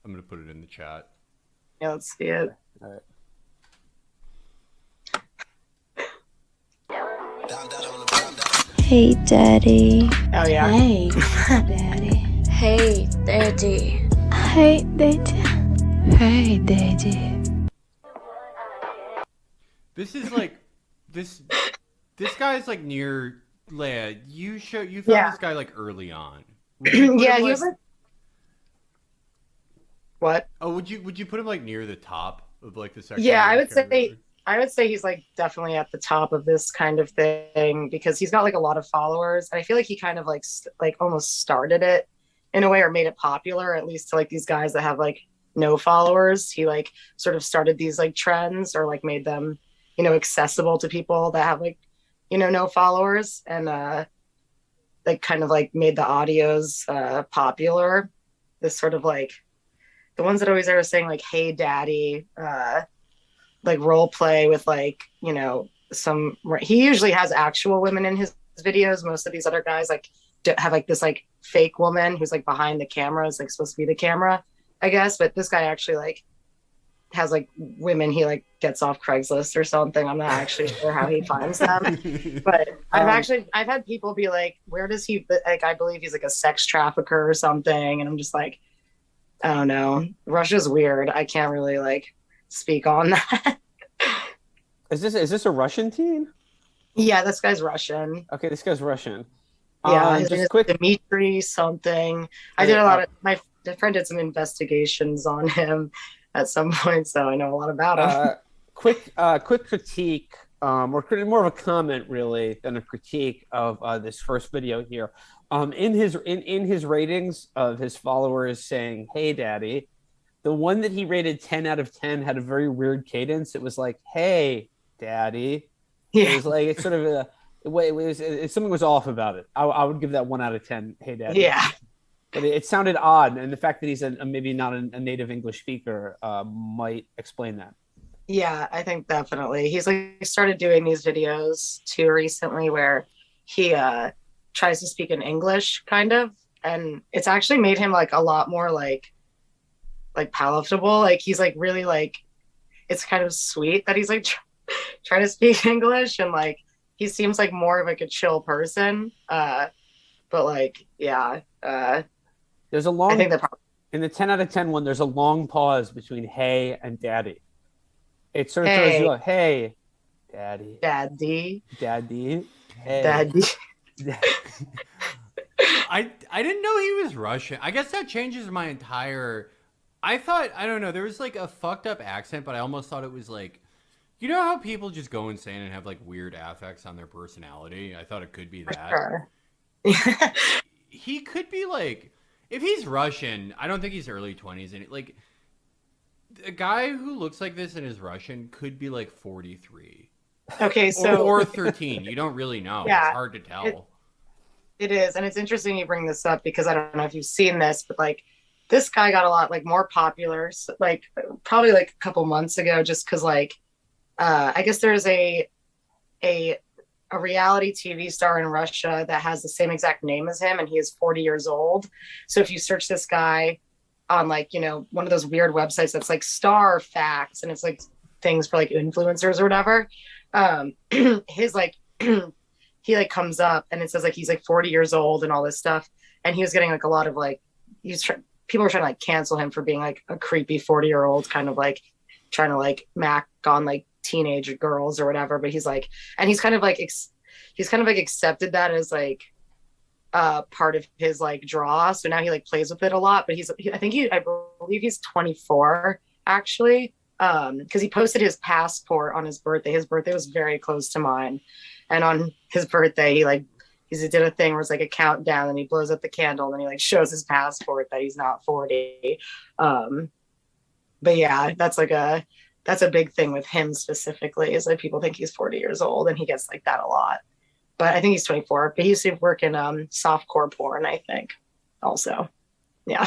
I'm gonna put it in the chat. Yeah, let's see it. All right. Hey, Daddy. Oh yeah. Hey, Daddy. Hey, Daddy. Hey, Daddy. Hey, Daddy. This is like this guy's like near Leia. You found Yeah. this guy like early on. Would you put Yeah, him, he was like. What? Oh, would you put him like near the top of like the section? Yeah, I would say he's like definitely at the top of this kind of thing because he's got like a lot of followers, and I feel like he kind of like almost started it in a way or made it popular, at least to like these guys that have like no followers. He like sort of started these like trends or like made them, accessible to people that have like, no followers, and like kind of like made the audios popular. This sort of like the ones that always are saying like, "Hey, Daddy," like role play with like some. He usually has actual women in his videos. Most of these other guys like have like this like fake woman who's like behind the camera, is like supposed to be the camera, I guess. But this guy actually like has like women he like gets off Craigslist or something. I'm not actually sure how he finds them, but I've had people be like, "Where does he like?" I believe he's like a sex trafficker or something, and I'm just like, I don't know. Russia's weird. I can't really like speak on that. Is this a Russian teen? Yeah, this guy's Russian. Okay, this guy's Russian. Yeah, his name just is quick. Dmitry something. I did a lot of my friend did some investigations on him at some point, so I know a lot about him. Quick critique, or more of a comment really than a critique of this first video here. In his ratings of his followers saying "Hey, Daddy," the one that he rated 10 out of 10 had a very weird cadence. It was like, "Hey, Daddy." Yeah. It was like it's sort of something was off about it. I would give that 1 out of 10. Hey, Daddy. Yeah. But it sounded odd, and the fact that he's maybe not a native English speaker might explain that. Yeah, I think definitely. He's like started doing these videos too recently where he tries to speak in English kind of, and it's actually made him like a lot more like palatable. Like he's like really like it's kind of sweet that he's like trying to speak English, and like he seems like more of like a chill person. But like yeah, there's a long I think that in the 10 out of 10 one, there's a long pause between "Hey" and "Daddy." It sort of hey, throws you up. "Hey, Daddy. Daddy. Daddy. Hey. Daddy. I didn't know he was Russian. I guess that changes my entire. I thought, I don't know, there was like a fucked up accent, but I almost thought it was like, you know how people just go insane and have like weird affects on their personality? I thought it could be that. Sure. He could be like, if he's Russian, I don't think he's early 20s, and like a guy who looks like this and is Russian could be like 43. Okay, so or 13. You don't really know. Yeah, it's hard to tell. It is, and it's interesting you bring this up because I don't know if you've seen this, but like this guy got a lot like more popular, like probably like a couple months ago, just because like I guess there's a reality TV star in Russia that has the same exact name as him, and he is 40 years old. So if you search this guy on like one of those weird websites that's like Star Facts, and it's like things for like influencers or whatever, his like he like comes up and it says like he's like 40 years old and all this stuff, and he was getting like a lot of like people were trying to like cancel him for being like a creepy 40-year-old kind of like trying to like mac on like teenage girls or whatever. But he's like, and he's kind of like accepted that as like part of his like draw, so now he like plays with it a lot. But I believe he's 24 actually, because he posted his passport on his birthday was very close to mine, and on his birthday he did a thing where it's like a countdown, and he blows up the candle, and then he like shows his passport that he's not 40. But yeah, that's a big thing with him specifically, is like people think he's 40 years old, and he gets like that a lot. But I think he's 24. But he used to work in softcore porn, I think, also. Yeah.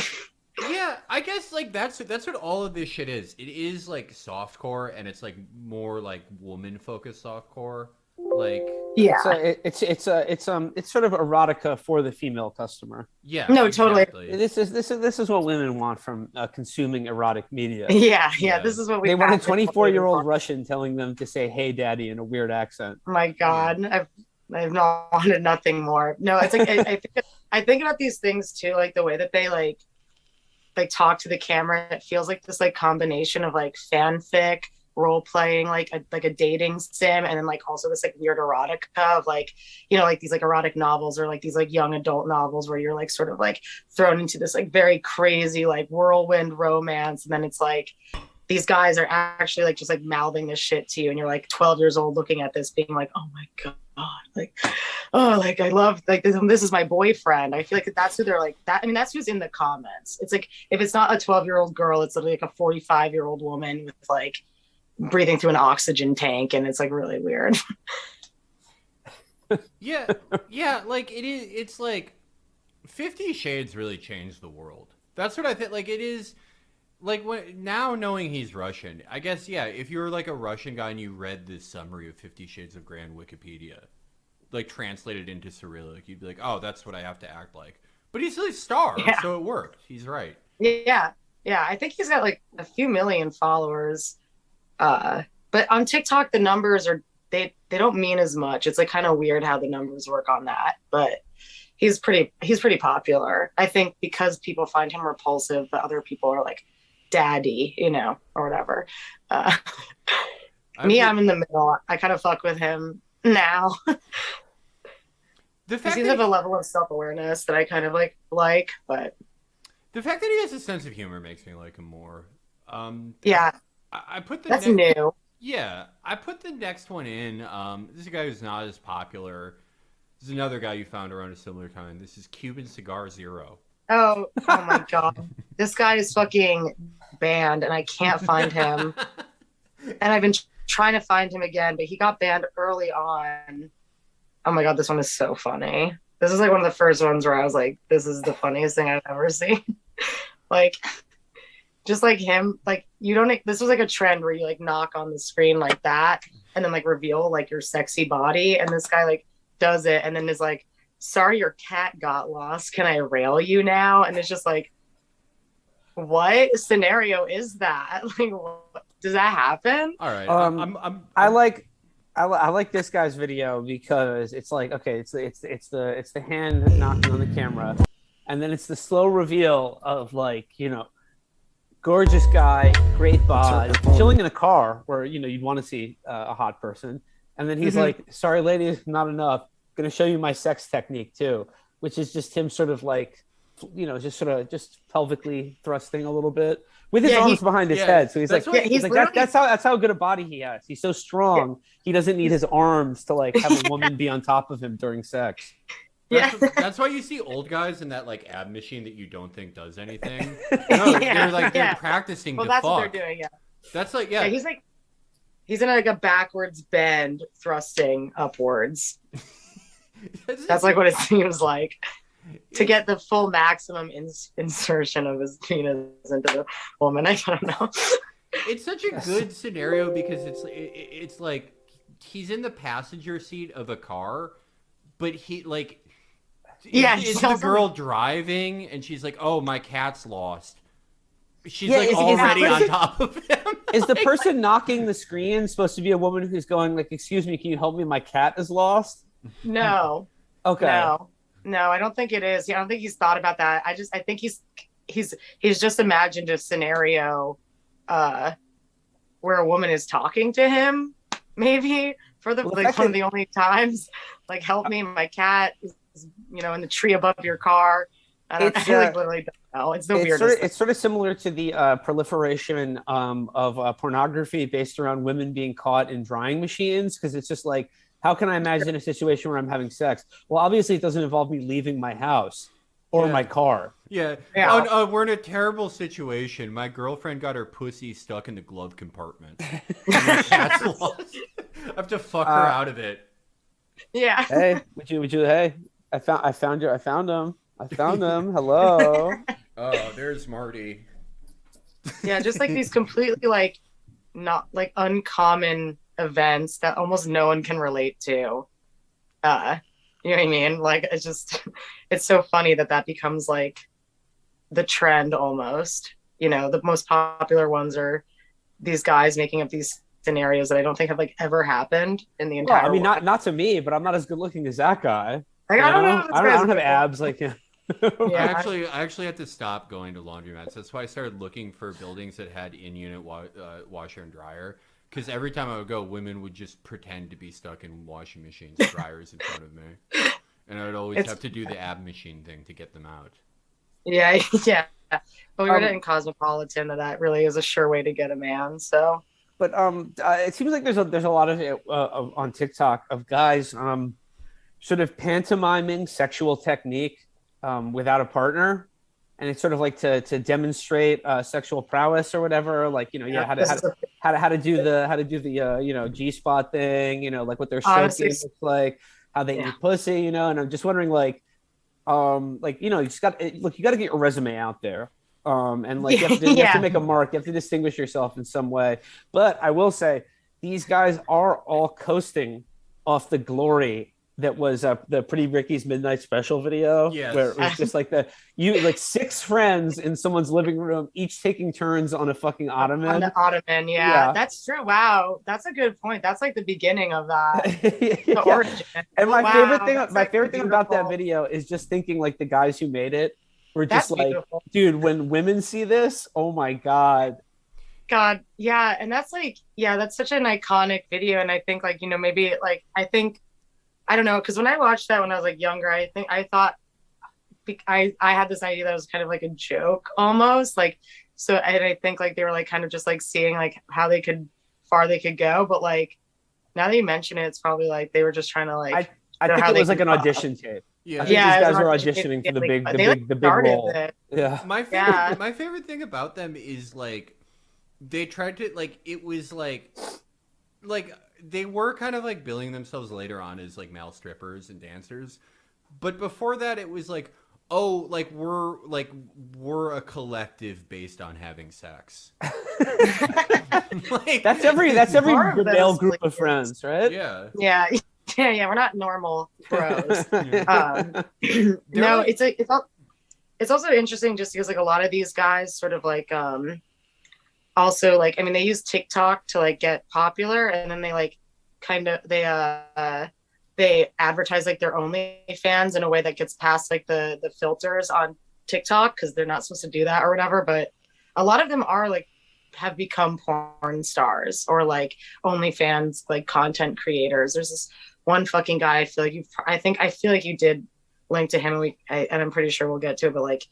Yeah, I guess like that's what all of this shit is. It is like softcore, and it's like more like woman focused softcore. Like, Yeah. It's sort of erotica for the female customer. yeah, No, totally. exactly. This is what women want from consuming erotic media. Yeah. Yeah. This is what we They want a have been 24-year-old waiting Russian telling them to say "Hey, Daddy" in a weird accent. for. My God, I've not wanted nothing more. No, it's like I think about these things too, like the way that they like talk to the camera. It feels like this like combination of like fanfic, role playing, like a dating sim, and then like also this like weird erotica of like, you know, like these like erotic novels or like these like young adult novels where you're like sort of like thrown into this like very crazy like whirlwind romance, and then it's like these guys are actually like just like mouthing this shit to you, and you're like 12 years old looking at this being like, oh my God, like, oh, like I love like this is my boyfriend. I feel like that's who they're like that. I mean, that's who's in the comments. It's like if it's not a 12-year-old girl, it's like a 45-year-old woman with like breathing through an oxygen tank, and it's like really weird. Yeah, like it is. It's like 50 Shades really changed the world. That's what I think. Like it is. Like now knowing he's Russian, I guess yeah. If you're like a Russian guy and you read this summary of 50 Shades of Grey on Wikipedia, like translated into Cyrillic, you'd be like, oh, that's what I have to act like. But he's a star, so it worked. He's right. Yeah. I think he's got like a few million followers. But on TikTok, the numbers are they don't mean as much. It's like kind of weird how the numbers work on that, but he's pretty popular. I think because people find him repulsive, but other people are like, daddy, you know, or whatever. I'm in the middle. I kind of fuck with him now. The fact he seems to have a level of self-awareness that I kind of like, but the fact that he has a sense of humor makes me like him more. Yeah, I put the that's new. Yeah, I put the next one in. This is a guy who's not as popular. This is another guy you found around a similar time. This is Cuban Cigar Zero. Oh my God. This guy is fucking banned and I can't find him. And I've been trying to find him again, but he got banned early on. Oh my God, this one is so funny. This is like one of the first ones where I was like, this is the funniest thing I've ever seen. Like, just like him, like this was like a trend where you like knock on the screen like that and then like reveal like your sexy body. And this guy like does it and then is like, sorry, your cat got lost. Can I rail you now? And it's just like, what scenario is that? Like, what, does that happen? All right. I like this guy's video because it's like, okay, it's the hand knocking on the camera, and then it's the slow reveal of like, you know, gorgeous guy, great bod, chilling in a car where, you know, you'd want to see a hot person, and then he's like, sorry, ladies, not enough. Going to show you my sex technique too, which is just him sort of like, you know, just pelvically thrusting a little bit with his arms behind his head. So he's like, that's how good a body he has. He's so strong. He doesn't need his arms to like have a woman be on top of him during sex. That's why you see old guys in that like ab machine that you don't think does anything. No, they're practicing. Well, to that's fuck. what they're doing. Yeah. That's like he's in like a backwards bend, thrusting upwards. That's like what it seems like to get the full maximum insertion of his penis into the woman. I don't know. It's such a good scenario because it's like he's in the passenger seat of a car, but he like it's the girl driving and she's like, oh, my cat's lost. She's like already on top of him. Is the person knocking the screen supposed to be a woman who's going like, excuse me, can you help me? My cat is lost. No. Okay. No, I don't think it is. I don't think he's thought about that. I think he's just imagined a scenario where a woman is talking to him, maybe for one of the only times. Like, help me, my cat is, you know, in the tree above your car. I like literally don't know. It's the weirdest. It's sort of similar to the proliferation of pornography based around women being caught in drying machines, because it's just like, how can I imagine a situation where I'm having sex? Well, obviously, it doesn't involve me leaving my house or my car. Yeah. Oh, we're in a terrible situation. My girlfriend got her pussy stuck in the glove compartment. My cat's lost. I have to fuck her out of it. Yeah. Hey, would you? Hey, I found him. Hello. Oh, there's Marty. Yeah, just like these completely like not like uncommon events that almost no one can relate to. You know what I mean? Like it's just it's so funny that that becomes like the trend almost. You know, the most popular ones are these guys making up these scenarios that I don't think have like ever happened in the Well, entire I mean, world. not to me, but I'm not as good looking as that guy. Like, You I don't know know? if this I guy's don't have good. abs like him. Yeah. I actually had to stop going to laundromats. That's why I started looking for buildings that had in-unit washer and dryer. Because every time I would go, women would just pretend to be stuck in washing machines and dryers in front of me, and I would always It's have to do the ab machine thing to get them out. yeah, yeah. But we read it Um, in Cosmopolitan that really is a sure way to get a man. So but it seems like there's a lot of it on TikTok of guys sort of pantomiming sexual technique without a partner, and it's sort of like to demonstrate sexual prowess or whatever. Like yeah, how to this how is to how to do the G spot thing. Like what their stroke honestly, game looks like, how they yeah, eat pussy. And I'm just wondering you just got look, you got to get your resume out there. And like you have to yeah. make a mark, you have to distinguish yourself in some way. But I will say these guys are all coasting off the glory that was the Pretty Ricky's Midnight Special video, Yes. where it was just like like six friends in someone's living room, each taking turns on a fucking On ottoman. the ottoman, yeah, Yeah. that's true. Wow, that's a good point. That's like the beginning of that, the Yeah. origin. And my Wow, favorite thing, that's actually about that beautiful. video is just thinking like the guys who made it were just That's like, beautiful. dude, when women see this, oh my god. God, yeah, and that's like, yeah, that's such an iconic video, and I think like maybe like I don't know, because when I watched that when I was like younger, I think I thought I had this idea that was kind of like a joke almost, like so, and I think like they were like kind of just like seeing like how far they could go, but like now that you mention it, it's probably like they were just trying to like I know think how it they was like could an audition tape. Yeah. I think yeah, these it was guys were an audition. auditioning Yeah, for like, the they like big started role. it. Yeah. Yeah. My favorite thing about them is like they tried to like it was like they were kind of like billing themselves later on as like male strippers and dancers, but before that it was like, oh, we're a collective based on having sex. Like That's every More of male those, group of please. friends, right? yeah. Yeah, yeah, we're not normal bros. Yeah. No, like- it's also interesting just because like a lot of these guys sort of like also like I mean they use TikTok to like get popular, and then they like kind of they advertise like their OnlyFans in a way that gets past like the filters on TikTok because they're not supposed to do that or whatever. But a lot of them are like have become porn stars or like OnlyFans like content creators. There's this one fucking guy I feel like I feel like you did link to him, and I'm pretty sure we'll get to it, but like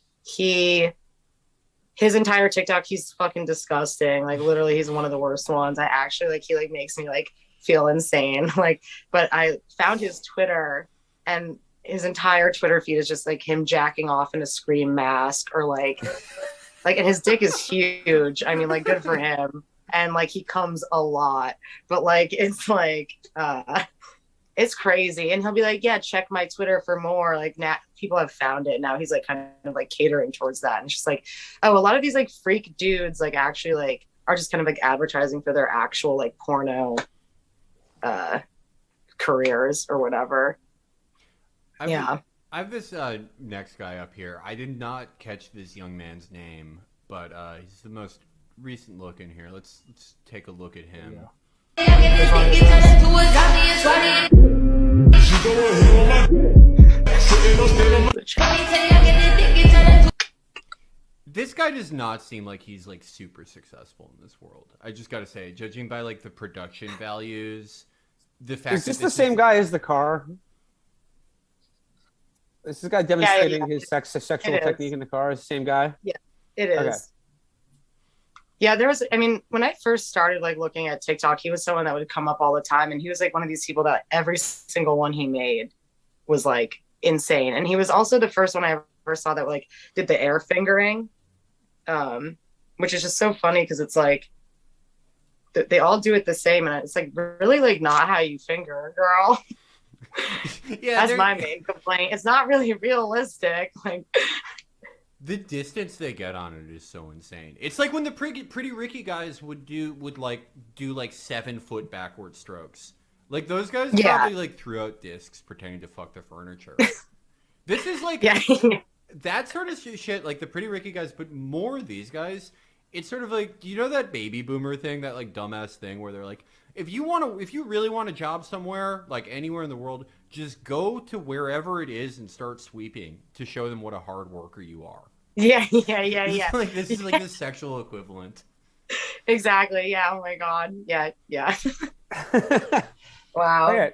his entire TikTok, he's fucking disgusting. Like literally he's one of the worst ones. I actually like he like makes me like feel insane. Like, but I found his Twitter and his entire Twitter feed is just like him jacking off in a Scream mask or like and his dick is huge. I mean, like good for him. And like he comes a lot. But like it's crazy. And he'll be like, yeah, check my Twitter for more. Like now people have found it. Now he's like kind of like catering towards that. And it's just like, oh, a lot of these like freak dudes like actually like are just kind of like advertising for their actual like porno careers or whatever. Yeah. I have this next guy up here. I did not catch this young man's name, but he's the most recent look in here. Let's take a look at him. This guy does not seem like he's like super successful in this world. I just got to say, judging by like the production values, the fact Is this that the same guy as the car? Is this guy demonstrating his sexual technique in the car? Is the same guy? Yeah, it is. Okay. Yeah, I mean, when I first started like looking at TikTok, he was someone that would come up all the time. And he was like one of these people that every single one he made was like insane. And he was also the first one I ever saw that like did the air fingering, which is just so funny because it's like they all do it the same. And it's like really like not how you finger, girl. Yeah, That's my main complaint. It's not really realistic. Like, The distance they get on it is so insane. It's like when the Pretty Ricky guys would do like 7-foot backward strokes. Like those guys probably like threw out discs pretending to fuck the furniture. This is like that sort of shit. Like the Pretty Ricky guys, but more of these guys. It's sort of like, you know, that baby boomer thing, that like dumbass thing where they're like, if you really want a job somewhere, like anywhere in the world, just go to wherever it is and start sweeping to show them what a hard worker you are. Yeah. Like this is like the sexual equivalent. Exactly. Yeah. Oh my God. Yeah. Wow. Okay.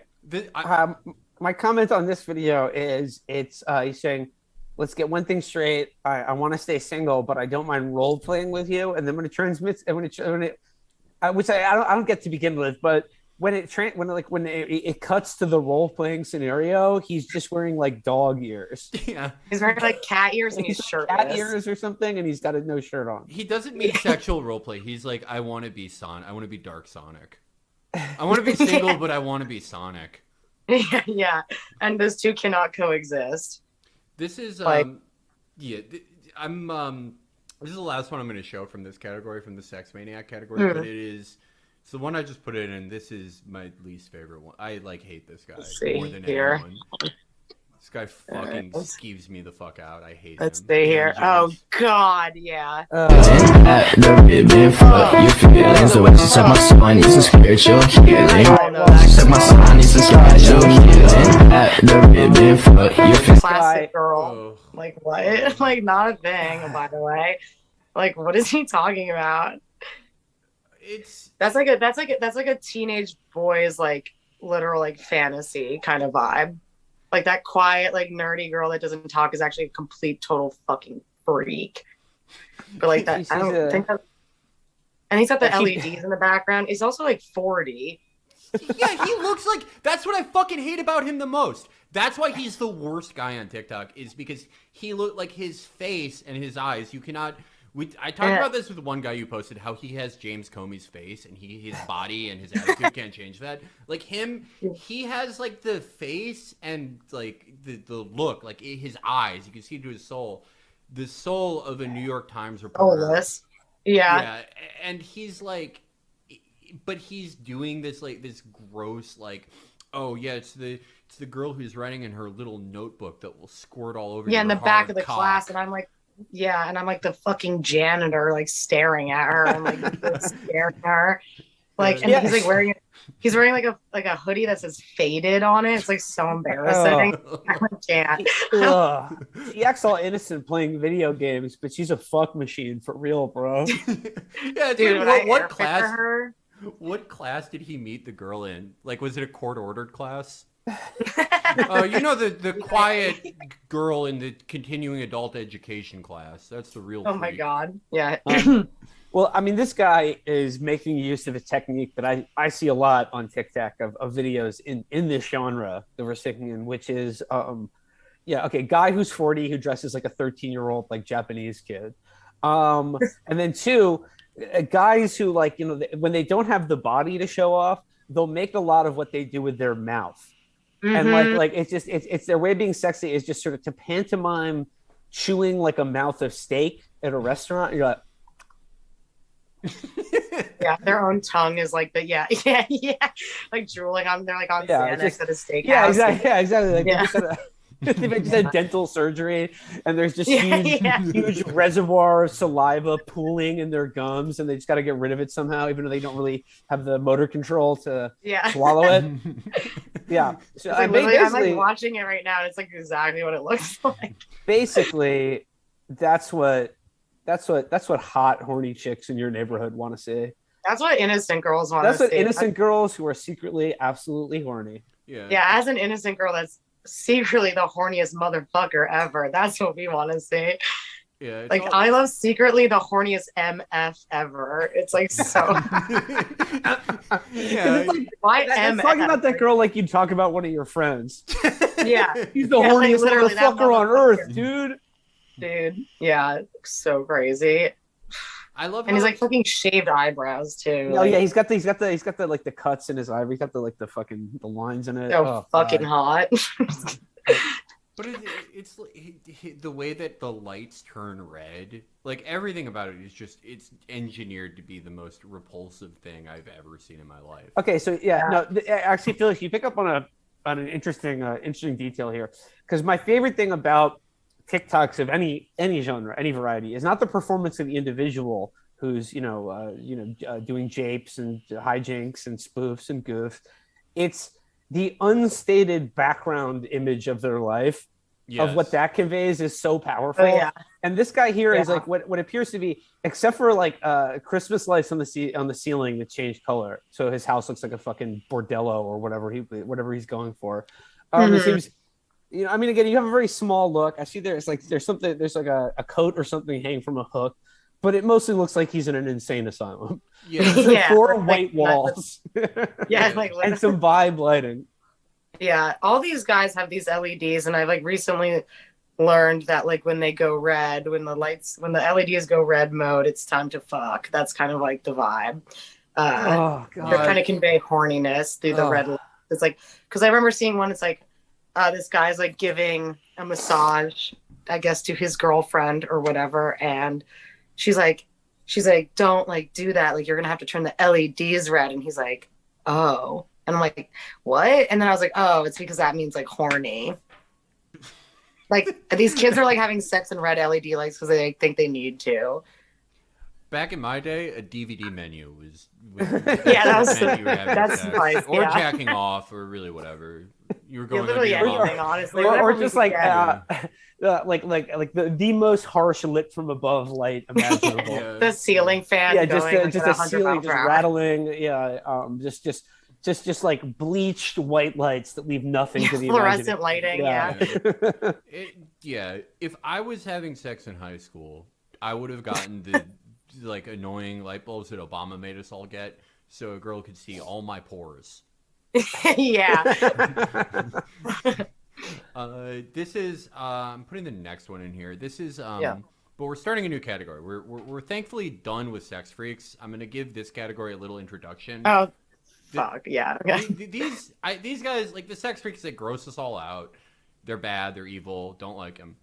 My comment on this video is he's saying, let's get one thing straight. I want to stay single, but I don't mind role playing with you. And then when it transmits, which I don't get to begin with, but when it cuts to the role playing scenario, he's just wearing like dog ears. Yeah, he's wearing like cat ears and he's shirtless. Cat ears or something, and he's got no shirt on. He doesn't mean sexual role play. He's like, I want to be I want to be Dark Sonic. I want to be single, but I want to be Sonic. Yeah, and those two cannot coexist. This is this is the last one I'm going to show from this category, from the Sex Maniac category, but it's the one I just put it in. This is my least favorite one. I like hate this guy more than anyone. This guy fucking skeeves me the fuck out. I hate him. Let's stay here. Oh God, yeah. Classic girl. Like what? Like not a thing. By the way, like what is he talking about? That's like a teenage boy's like literal like fantasy kind of vibe. Like that quiet, like nerdy girl that doesn't talk is actually a complete, total fucking freak. But like that, I don't think that. And he's got the LEDs in the background. He's also like 40. Yeah, he looks like. That's what I fucking hate about him the most. That's why he's the worst guy on TikTok. Is because he looked like his face and his eyes. You cannot. I talked about this with one guy who posted how he has James Comey's face and his body and his attitude can't change that. Like him, he has like the face and like the look, like his eyes. You can see to his soul, the soul of a New York Times reporter. Oh, this, yeah. And he's like, but he's doing this like this gross like, oh yeah, it's the girl who's writing in her little notebook that will squirt all over. Yeah, in the back of the class, and I'm like. Yeah, and I'm like the fucking janitor, like staring at her and like staring at her, like, and he's like wearing like a hoodie that says "faded" on it. It's like so embarrassing. I can't. She acts all innocent playing video games, but she's a fuck machine for real, bro. Yeah, dude. Like, what class? What class did he meet the girl in? Like, was it a court-ordered class? Oh, you know the quiet girl in the continuing adult education class. That's the real. Oh my God! Yeah. Well, I mean, this guy is making use of a technique that I see a lot on TikTok of videos in this genre that we're sticking in, which is guy who's 40 who dresses like a 13-year-old like Japanese kid, and then two guys who like when they don't have the body to show off, they'll make a lot of what they do with their mouth. And like it's their way of being sexy is just sort of to pantomime chewing like a mouth of steak at a restaurant. You're like, yeah, their own tongue is like yeah, like drooling on. They're like on Xanax at a steakhouse. Yeah, exactly. Like, they've just had dental surgery, and there's just huge reservoir of saliva pooling in their gums, and they just got to get rid of it somehow, even though they don't really have the motor control to swallow it. Yeah, so like I'm like watching it right now, and it's like exactly what it looks like. Basically, that's what hot horny chicks in your neighborhood want to see. That's what innocent girls want to see. That's what innocent girls who are secretly absolutely horny. Yeah, as an innocent girl that's secretly the horniest motherfucker ever. That's what we want to see. Yeah, like I love secretly the horniest MF ever. It's like so. It's like, why MF? Talking about that girl like you talk about one of your friends. Yeah, he's the horniest motherfucker on earth, dude. Dude, yeah, so crazy. I love, and he's like fucking shaved eyebrows too. Oh yeah, he's got the like the cuts in his eye. He's got the fucking the lines in it. So fucking hot. But it's the way that the lights turn red. Like everything about it is just it's engineered to be the most repulsive thing I've ever seen in my life. Okay, so actually, Felix, you pick up on an interesting detail here, because my favorite thing about TikToks of any genre, any variety, is not the performance of the individual who's doing japes and hijinks and spoofs and goofs. It's the unstated background image of their life, of what that conveys is so powerful. Oh, yeah. And this guy here is like what appears to be, except for like Christmas lights on the ceiling that change color, so his house looks like a fucking bordello or whatever he's going for. It seems, I mean, again, you have a very small look. I see there's like a coat or something hanging from a hook, but it mostly looks like he's in an insane asylum. Yeah, like 4 white walls. Yeah, like and some vibe lighting. Yeah, all these guys have these LEDs, and I've like recently learned that like when they go red, when the LEDs go red mode, it's time to fuck. That's kind of like the vibe. God. They're trying to convey horniness through the red light. It's like, because I remember seeing one. It's like this guy's like giving a massage, I guess, to his girlfriend or whatever, and she's like, don't like do that. Like you're gonna have to turn the LEDs red, and he's like, oh. And I'm like, what? And then I was like, oh, it's because that means like horny. Like these kids are like having sex in red LED lights because they think they need to. Back in my day, a DVD menu was that's nice. Or jacking off, or really whatever. You were going literally anything, honestly. Or just like the most harsh lit from above light imaginable. Yeah. The ceiling fan. Yeah, going just a ceiling just rattling. Yeah, just like bleached white lights that leave nothing to the fluorescent lighting. Yeah. If I was having sex in high school, I would have gotten the like annoying light bulbs that Obama made us all get, so a girl could see all my pores. Yeah. This is I'm putting the next one in here. This is but we're starting a new category. We're thankfully done with sex freaks. I'm gonna give this category a little introduction. Oh. Fuck yeah. These guys, like the sex freaks that gross us all out. They're bad. They're evil. Don't like them.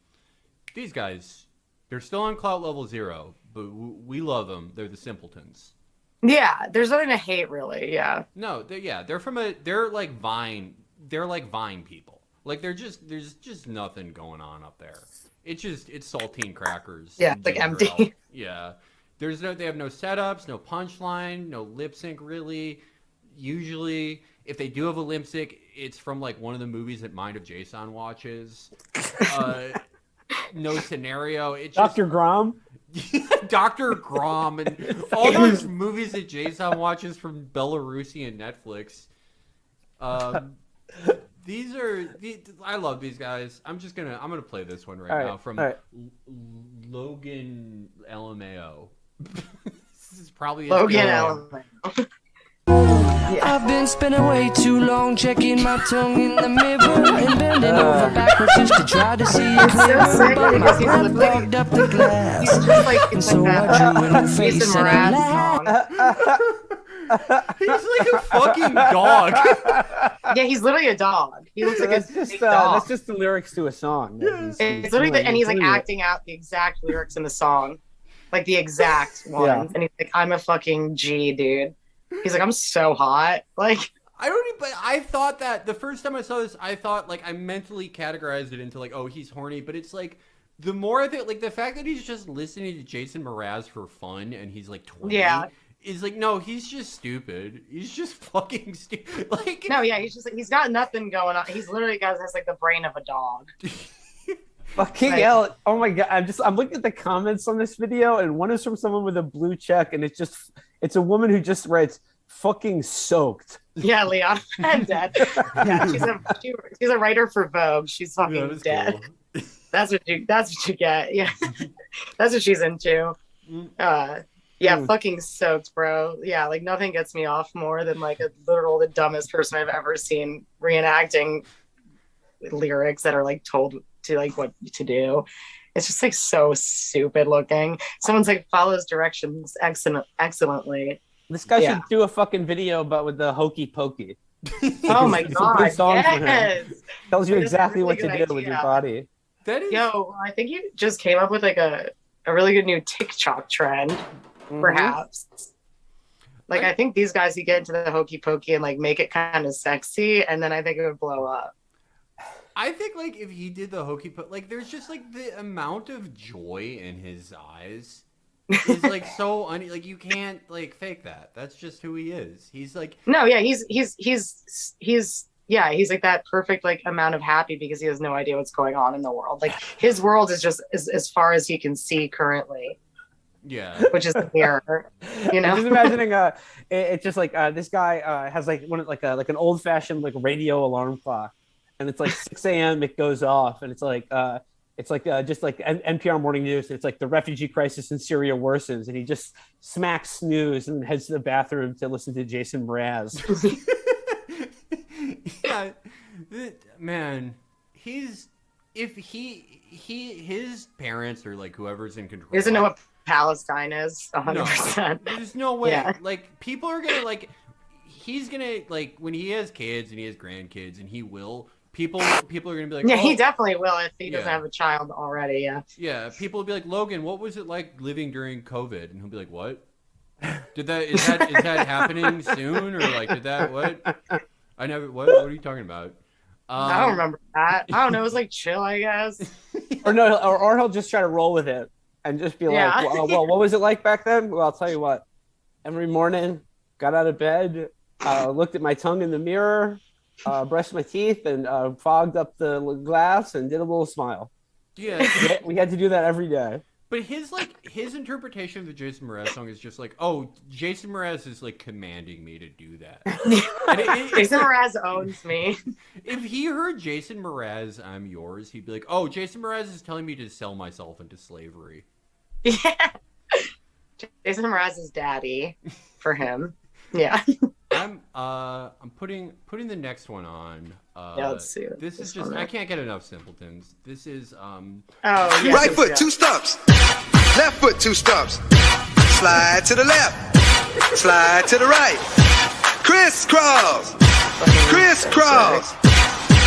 These guys, they're still on clout level 0, but we love them. They're the simpletons. Yeah, there's nothing to hate, really. Yeah. No, they're like Vine people. Like there's just nothing going on up there. It's saltine crackers. Yeah, like empty. Ale. Yeah. They have no setups, no punchline, no lip sync really. Usually, if they do have a lip sync, it's from like one of the movies that Mind of Jason watches. No scenario. It's Dr. Grom. Dr. Grom and all those movies that Jason watches from Belarusian Netflix. I love these guys. I'm gonna play this one right now from Logan LMAO. This is probably Logan LMAO. I've been spending way too long checking my tongue in the mirror and bending over backwards just to try to see it clearer. But my breath clogged up the glass, and so I drew in her face and I laughed. He's like a fucking dog. Yeah, he's literally a dog. He looks like a dog. That's just the lyrics to a song. It's literally and he's like acting out the exact lyrics in the song, like the exact ones. Yeah. And he's like, "I'm a fucking G, dude." He's like, I'm so hot. Like, but I thought that the first time I saw this, I thought like I mentally categorized it into like, oh, he's horny. But it's like the more of it, like the fact that he's just listening to Jason Mraz for fun and he's like 20 is like, no, he's just stupid. He's just fucking stupid. Like, no, yeah, he's just like, he's got nothing going on. He's literally has like the brain of a dog. Fucking hell. Oh my God. I'm looking at the comments on this video, and one is from someone with a blue check, and it's a woman who just writes fucking soaked. Yeah, Leon. I'm dead. Yeah, she's a writer for Vogue. She's fucking dead. Cool. That's what you get. Yeah. That's what she's into. Fucking soaked, bro. Yeah, like nothing gets me off more than like the dumbest person I've ever seen reenacting lyrics that are like told to like what to do. It's just like so stupid looking. Someone's like follows directions excellently. This guy should do a fucking video, but with the hokey pokey. Oh my It's a good god, song for him. yes. Tells you That's a exactly really what to good do with your idea. body. That is. Yo, I think you just came up with like a really good new TikTok trend, Mhm. perhaps. Like I think these guys, you get into the hokey pokey and like make it kind of sexy, and then I think it would blow up. I think like if he did the hokey pokey, like there's just like the amount of joy in his eyes is like so like you can't like fake that. That's just who he is. He's like No, yeah, he's like that perfect like amount of happy because he has no idea what's going on in the world. Like his world is just as far as he can see currently, yeah. which is the mirror. You I'm know, just imagining it's just like this guy has like one like an old fashioned like radio alarm clock, and it's like 6 a.m. it goes off, and it's like just like NPR morning news. It's like the refugee crisis in Syria worsens, and he just smacks snooze and heads to the bathroom to listen to Jason Mraz. Yeah, man, he's if his parents or like whoever's in control he doesn't know what Palestine is. 100%. There's no way. Yeah. Like people are gonna like he's gonna like when he has kids and he has grandkids and he will people are gonna be like Yeah, oh, he definitely will if he doesn't Yeah. have a child already. Yeah. yeah, people will be like, Logan, what was it like living during COVID? And he'll be like, what? Is that happening soon or like did that what? I never what are you talking about? I don't remember that. I don't know. It was like chill, I guess. Or no, or he'll just try to roll with it and just be Yeah. like, well, what was it like back then? Well, I'll tell you what. Every morning, got out of bed, looked at my tongue in the mirror, brushed my teeth, and fogged up the glass and did a little smile. Yeah. We had to do that every day. But his interpretation of the Jason Mraz song is just like, oh, Jason Mraz is like commanding me to do that. And Jason Mraz owns me. if he heard Jason Mraz, I'm yours, he'd be like, oh, Jason Mraz is telling me to sell myself into slavery. Yeah. Jason Mraz is daddy for him. Yeah. I'm putting the next one on. Yeah, let's see it. This is This just one. I can't get enough simpletons. This is Oh, yes, Right yes, foot, yes. 2 stumps. Left foot, 2 stumps. Slide to the left. Slide to the right. Crisscross. Crisscross.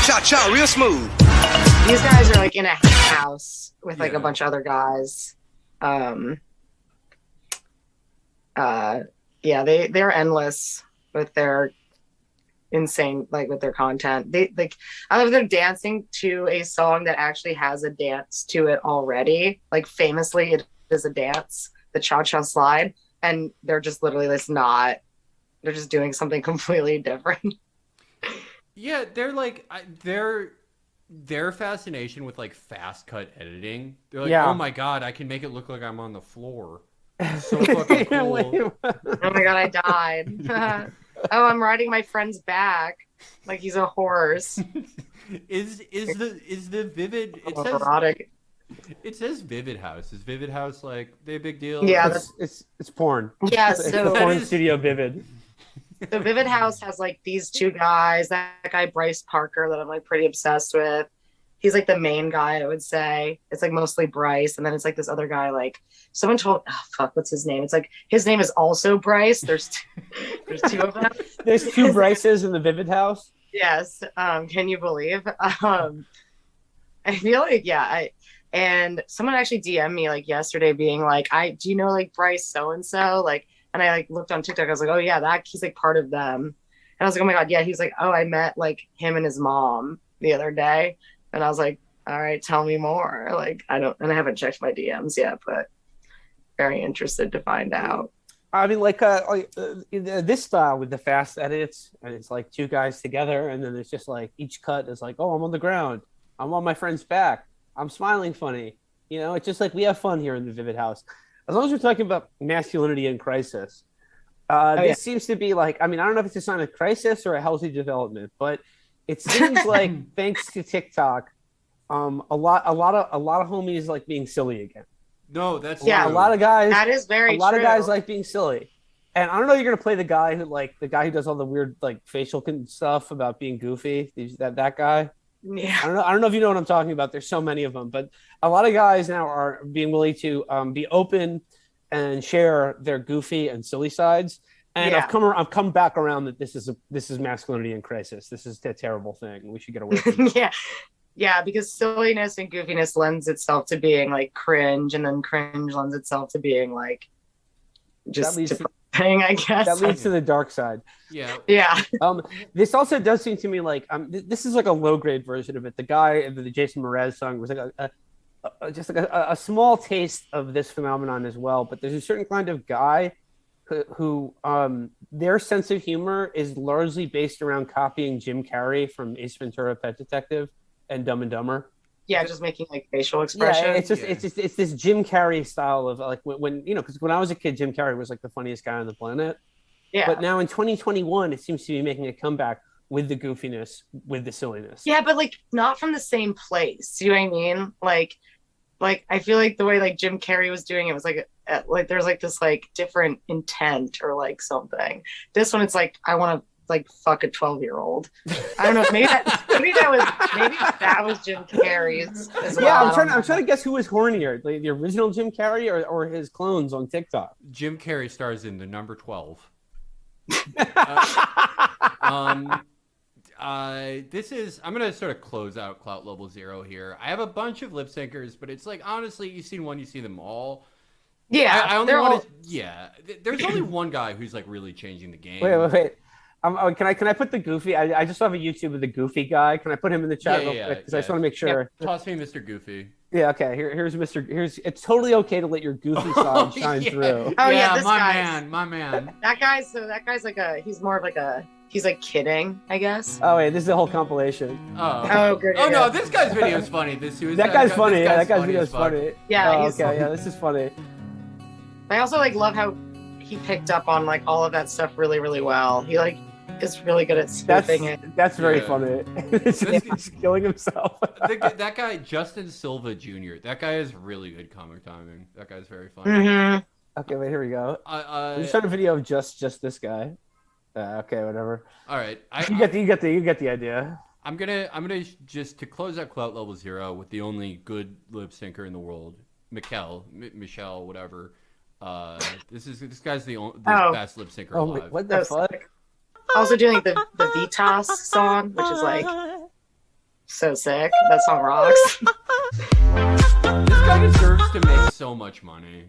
Cha cha, real smooth. These guys are like in a house with like a bunch of other guys. Yeah, they're endless with their insane, like with their content. They like, I love they're dancing to a song that actually has a dance to it already. Like famously, it is a dance, the Cha Cha Slide, and they're just literally they're just doing something completely different. yeah, they're like their fascination with like fast cut editing. They're like, Yeah. oh my god, I can make it look like I'm on the floor. It's so fucking cool. Oh my god, I died. Oh, I'm riding my friend's back like he's a horse. is the Vivid? Erotic. It says Vivid House. Is Vivid House like they a big deal? Yeah, Or- It's porn. Yeah, It's the so porn is- studio Vivid. the Vivid House has like these two guys. That guy Bryce Parker that I'm like pretty obsessed with. He's like the main guy, I would say. It's like mostly Bryce, and then it's like this other guy. Like someone told, oh, fuck, what's his name? It's like his name is also Bryce. There's two of them. There's 2 Bryces in the Vivid House. Yes. Can you believe? I feel like and someone actually DM'd me like yesterday being like, do you know like Bryce so and so? Like, and I like looked on TikTok, I was like, oh yeah, he's like part of them. And I was like, oh my god, yeah, he's like, oh, I met like him and his mom the other day. And I was like, all right, tell me more. Like I haven't checked my DMs yet, but very interested to find out. I mean, this style with the fast edits, and it's like 2 guys together, and then it's just like each cut is like, oh, I'm on the ground, I'm on my friend's back, I'm smiling funny. You know, it's just like we have fun here in the Vivid House. As long as we're talking about masculinity in crisis, this seems to be like, I mean, I don't know if it's a sign of crisis or a healthy development, but it seems like thanks to TikTok, a lot of homies like being silly again. No, that's Yeah, true. A lot of guys. That is very a lot true. of guys like being silly, and I don't know. You're gonna play the guy who does all the weird like facial stuff about being goofy. That guy. Yeah. I don't know if you know what I'm talking about. There's so many of them, but a lot of guys now are being willing to be open and share their goofy and silly sides. And Yeah. I've come back around that this is masculinity in crisis. This is a terrible thing. We should get away from it. Yeah, because silliness and goofiness lends itself to being like cringe, and then cringe lends itself to being like just depressing, I guess. That leads to the dark side. Yeah. Yeah. This also does seem to me like this is like a low grade version of it. The guy, the Jason Mraz song was like just like a small taste of this phenomenon as well. But there's a certain kind of guy who their sense of humor is largely based around copying Jim Carrey from Ace Ventura: Pet Detective and Dumb and Dumber. Yeah, just making like facial expressions. Yeah, it's this Jim Carrey style of like when because when I was a kid, Jim Carrey was like the funniest guy on the planet. Yeah. But now in 2021, it seems to be making a comeback with the goofiness, with the silliness. Yeah, but like not from the same place. You know what I mean? Like I feel like the way like Jim Carrey was doing it was like there's like this like different intent or like something. This one, it's like I want to like fuck a 12-year-old. I don't know. Maybe that was Jim Carrey's as well. Yeah, I'm trying to guess who was hornier, like the original Jim Carrey or his clones on TikTok. Jim Carrey stars in the number 12. This is, I'm gonna sort of close out Clout Level 0 here. I have a bunch of lip syncers, but it's like honestly, you've seen one, you see them all. Yeah, I only want to. Yeah, there's only one guy who's like really changing the game. Wait. Can I put the Goofy? I just saw a YouTube of the Goofy guy. Can I put him in the chat real quick? Because I just want to make sure. Yeah, toss me Mr. Goofy. Yeah. Okay. Here's Mr. It's totally okay to let your Goofy side shine through. Oh yeah, my man. That guy's like he's more of like he's like kidding, I guess. Oh wait, this is a whole compilation. Oh, good. Oh no, this guy's video is funny. That guy's funny. Yeah, that guy's video is funny. Yeah. Okay. Yeah, this is funny. I also like love how he picked up on like all of that stuff really, really well. He like is really good at spoofing it. That's very funny. He's killing himself. That guy, Justin Silva Jr., that guy has really good comic timing. That guy's very funny. Mm-hmm. Okay, wait, here we go. I'm just trying a video of just this guy. Okay, whatever. All right. You get the idea. I'm gonna just to close out Clout Level 0 with the only good lip syncer in the world, Michelle, whatever. This guy's the best lip syncer alive. Wait, what the fuck? Sick. Also doing the Vitas song, which is like so sick. That song rocks. This guy deserves to make so much money.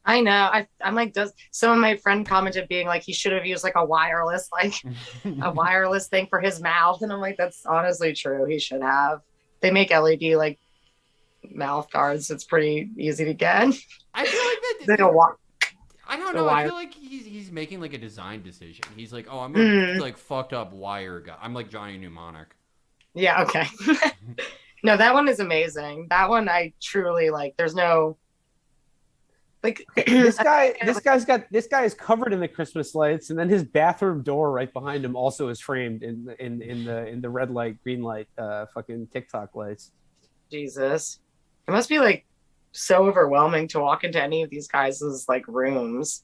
I know. I'm like, some of my friend commented being like he should have used like a wireless thing for his mouth, and I'm like, that's honestly true. He should have. They make LED like mouth guards. It's pretty easy to get. I feel like that. I don't know. I feel like he's making like a design decision. He's like, oh, I'm a like fucked up wire guy. I'm like Johnny Mnemonic. Yeah. Okay. No, that one is amazing. That one I truly like. There's no like this guy is covered in the Christmas lights, and then his bathroom door right behind him also is framed in the red light, green light, fucking TikTok lights. Jesus, it must be like so overwhelming to walk into any of these guys' like rooms.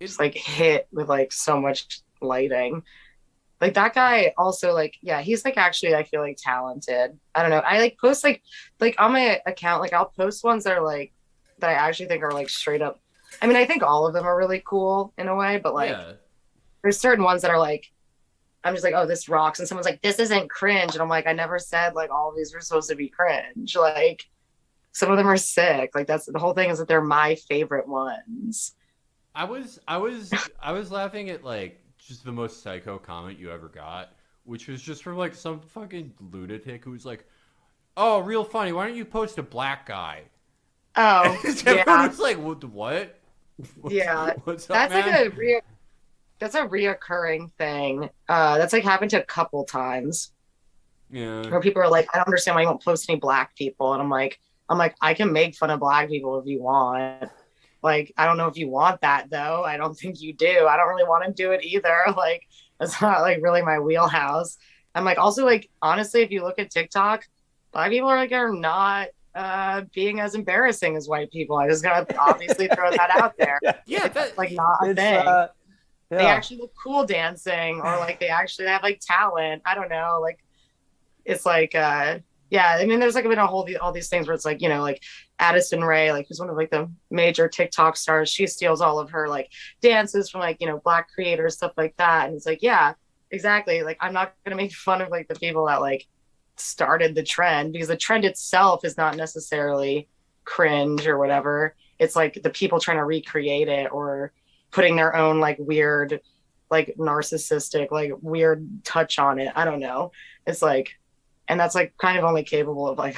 It's like hit with like so much lighting. Like that guy also like, yeah, he's like actually I feel like talented. I don't know. I like post like on my account, like I'll post ones that are like that I actually think are like straight up. I mean, I think all of them are really cool in a way, but like there's certain ones that are like I'm just like, oh, this rocks, and someone's like, this isn't cringe, and I'm like, I never said like all of these were supposed to be cringe. Like some of them are sick. Like that's the whole thing is that they're my favorite ones. I was laughing at like just the most psycho comment you ever got, which was just from like some fucking lunatic who was like, "Oh, real funny. Why don't you post a black guy?" Oh, everyone was like, "What? Yeah, what's up, that's man?" like that's a reoccurring thing. That's like happened to a couple times. Yeah, where people are like, "I don't understand why you won't post any black people," and I'm like, I can make fun of black people if you want. Like, I don't know if you want that though. I don't think you do. I don't really want to do it either. Like, it's not like really my wheelhouse. I'm like, also like, honestly, if you look at TikTok, black people are not being as embarrassing as white people. I just gotta obviously throw that out there. Yeah, that's like not a thing. They actually look cool dancing, or like they actually have like talent. I don't know. Like, it's like Yeah, I mean, there's like been all these things where it's like, like Addison Rae, like who's one of like the major TikTok stars. She steals all of her like dances from like, Black creators, stuff like that. And it's like, yeah, exactly. Like, I'm not gonna make fun of like the people that like started the trend, because the trend itself is not necessarily cringe or whatever. It's like the people trying to recreate it or putting their own like weird, like narcissistic, like weird touch on it. I don't know. It's like, and that's like kind of only capable of like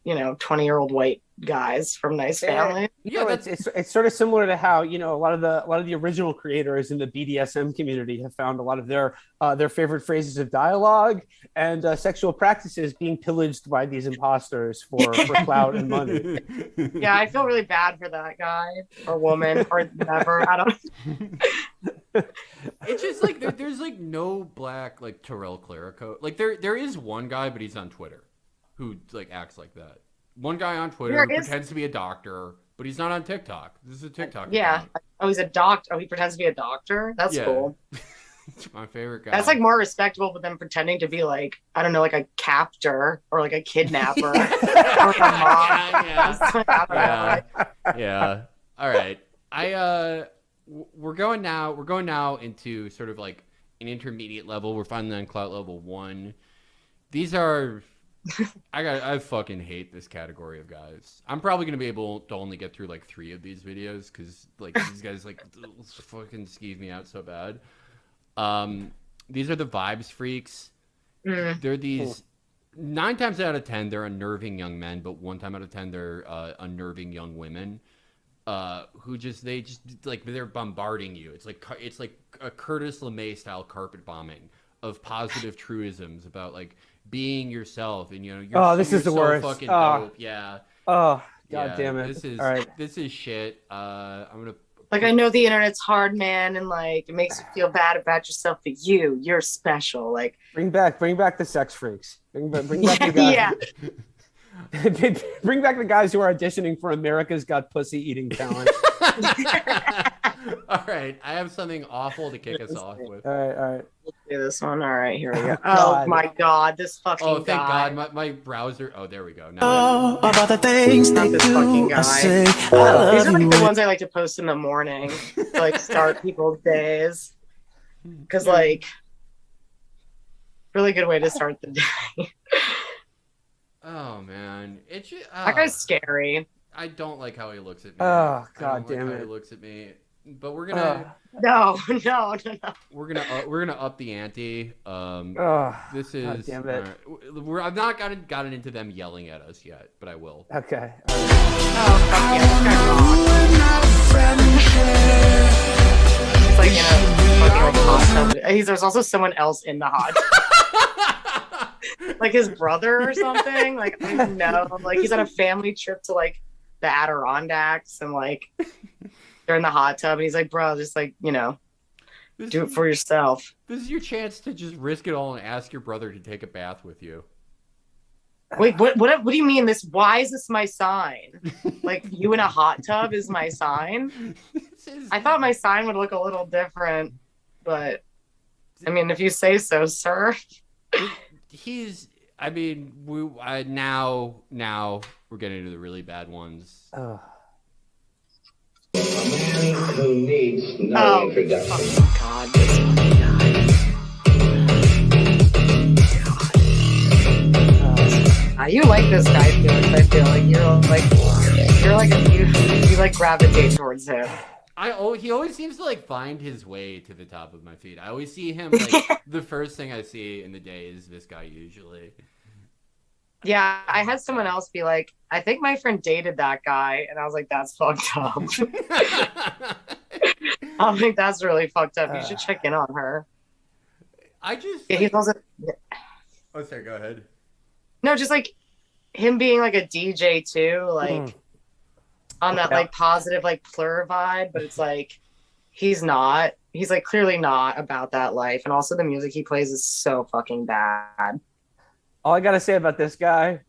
20-year-old white guys from nice families. It's sort of similar to how a lot of the original creators in the BDSM community have found a lot of their favorite phrases of dialogue and sexual practices being pillaged by these imposters for clout and money. Yeah, I feel really bad for that guy or woman or whatever. I don't. It's just like there's like no black like Terrell Clerico. Like there is one guy, but he's on Twitter, who like acts like that. One guy on Twitter who pretends to be a doctor, but he's not on TikTok. This is a TikTok. Yeah. Account. Oh, he's a doctor. Oh, he pretends to be a doctor. That's cool. It's my favorite guy. That's like more respectable than pretending to be like, I don't know, like a captor or like a kidnapper. Or a mom. Yeah. All right. We're going now into sort of like an intermediate level. We're finally on clout level 1. These are I fucking hate this category of guys. I'm probably gonna be able to only get through like 3 of these videos because like these guys like fucking skeeve me out so bad. These are the vibes freaks. They're these 9 times out of 10 they're unnerving young men, but 1 time out of 10 they're unnerving young women. Who they like they're bombarding you. It's like a Curtis LeMay style carpet bombing of positive truisms about like being yourself and you're this is the so worst. Fucking dope. Yeah. Oh god damn it. This is shit. I'm gonna like, I know the internet's hard, man, and like it makes you feel bad about yourself, but you're special. Like bring back the sex freaks. Bring back the guys. Yeah. Bring back the guys who are auditioning for America's Got Pussy Eating Talent. All right, I have something awful to kick us off with. All right. Let's do this one. All right, here we go. Oh my god, this fucking guy. Oh, thank God, my browser. Oh, there we go. Now about the things not they this do. fucking guy. I say, These are like the ones I like to post in the morning to like start people's days, because like really good way to start the day. Oh man, it's just, that guy's scary. I don't like how he looks at me. Oh god damn damn it! it! He looks at me. But we're gonna no. We're gonna up the ante. This is god damn it. I've not gotten into them yelling at us yet, but I will. Okay. Oh fuck yeah, this guy rocks. He's like in a fucking like, hot tub. There's also someone else in the hot tub. Like his brother or something. Like I don't know. Like he's on a family trip to like the Adirondacks and like they're in the hot tub and he's like, bro, just like, do it for yourself. This is your chance to just risk it all and ask your brother to take a bath with you. Wait, what do you mean this? Why is this my sign? Like you in a hot tub is my sign? I thought my sign would look a little different, but I mean, if you say so, sir. Now we're getting into the really bad ones. Who needs no introduction? God, this fucking guy. You like this guy, Felix. I feel like you like gravitate towards him. He always seems to like find his way to the top of my feed. I always see him like the first thing I see in the day is this guy usually. Yeah, I had someone else be like, I think my friend dated that guy, and I was like, that's fucked up. I think that's really fucked up. You should check in on her. He's also. Oh, sorry. Go ahead. No, just like him being like a DJ too, like on that like positive like plur vibe, but it's like he's not. He's like clearly not about that life, and also the music he plays is so fucking bad. All I gotta say about this guy,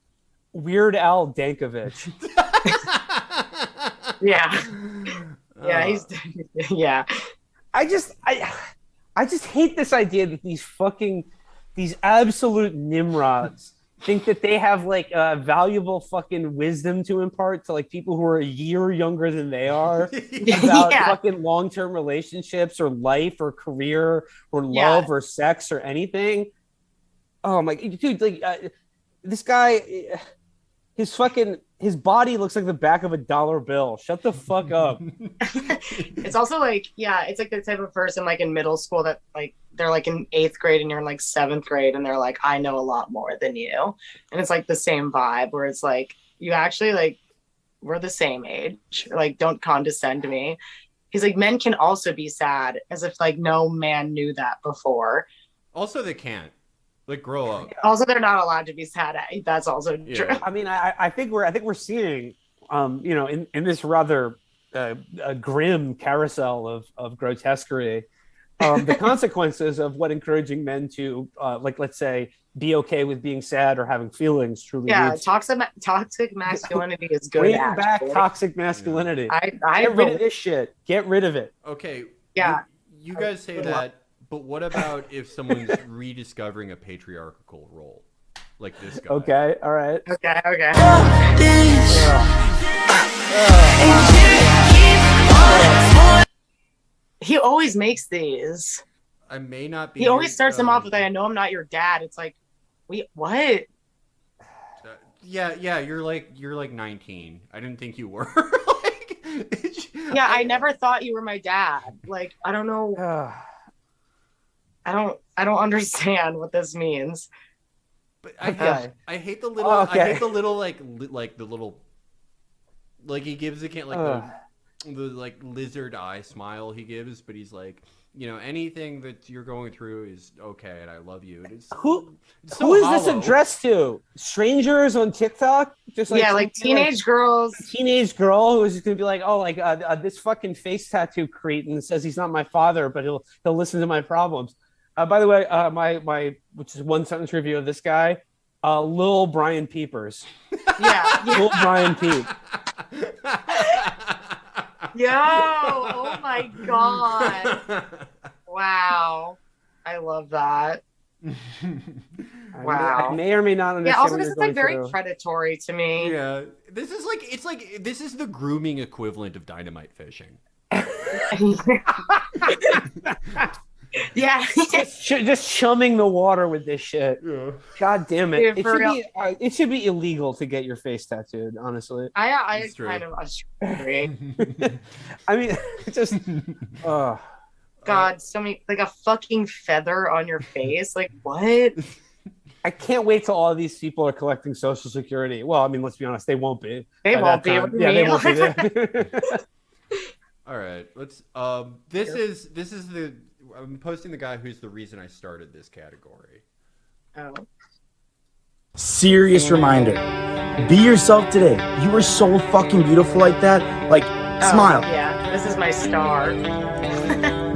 Weird Al Dankovich. Yeah. Yeah. I just hate this idea that these absolute nimrods think that they have like valuable fucking wisdom to impart to like people who are a year younger than they are about fucking long-term relationships or life or career or love or sex or anything. Oh my dude, like this guy, his body looks like the back of a dollar bill. Shut the fuck up. It's also like, it's like the type of person like in middle school that like they're like in 8th grade and you're in like 7th grade and they're like, I know a lot more than you. And it's like the same vibe where it's like, you actually like, we're the same age. Like, don't condescend to me. He's like, men can also be sad, as if like no man knew that before. Also, they can't. Like, grow up. Also, they're not allowed to be sad. That's also true. I mean, I think we're seeing, you know, in this rather grim carousel of grotesquerie, the consequences of what encouraging men to, like, let's say, be okay with being sad or having feelings truly. Yeah, toxic masculinity is good. Bring back toxic masculinity. I get rid of this shit. Get rid of it. Okay. Yeah. You guys say that. But what about if someone's rediscovering a patriarchal role, like this guy? Okay, all right. Okay. He always makes these. I may not be. He always starts them off with, "I know I'm not your dad." It's like, wait, what? Yeah. You're like 19. I didn't think you were. I never thought you were my dad. Like, I don't know. I don't understand what this means. But I hate the little I hate the little like the little like he gives the like lizard eye smile he gives, but he's like, you know, anything that you're going through is okay and I love you. And who is this addressed to? Strangers on TikTok? Just like like teenage girls. A teenage girl who is just gonna be like, oh, like this fucking face tattoo cretin says he's not my father, but he'll listen to my problems. By the way, my which is one sentence review of this guy, Lil Brian Peepers. Yeah. Lil Brian Peep. Yo, oh my god. Wow. I love that. Wow. I may or may not understand. Yeah, also this is like very predatory to me. Yeah. This is the grooming equivalent of dynamite fishing. Yeah. just chumming the water with this shit. Yeah. God damn it. Dude, it should be illegal to get your face tattooed, honestly. I kind of agree. I mean, just God, so many, like a fucking feather on your face. Like, what? I can't wait till all of these people are collecting Social Security. Well, I mean, let's be honest, they won't be. They won't be. They won't be there. All right, let's. This is the. I'm posting the guy who's the reason I started this category. Oh. Serious reminder. Be yourself today. You are so fucking beautiful like that. Like, smile. Yeah, this is my star.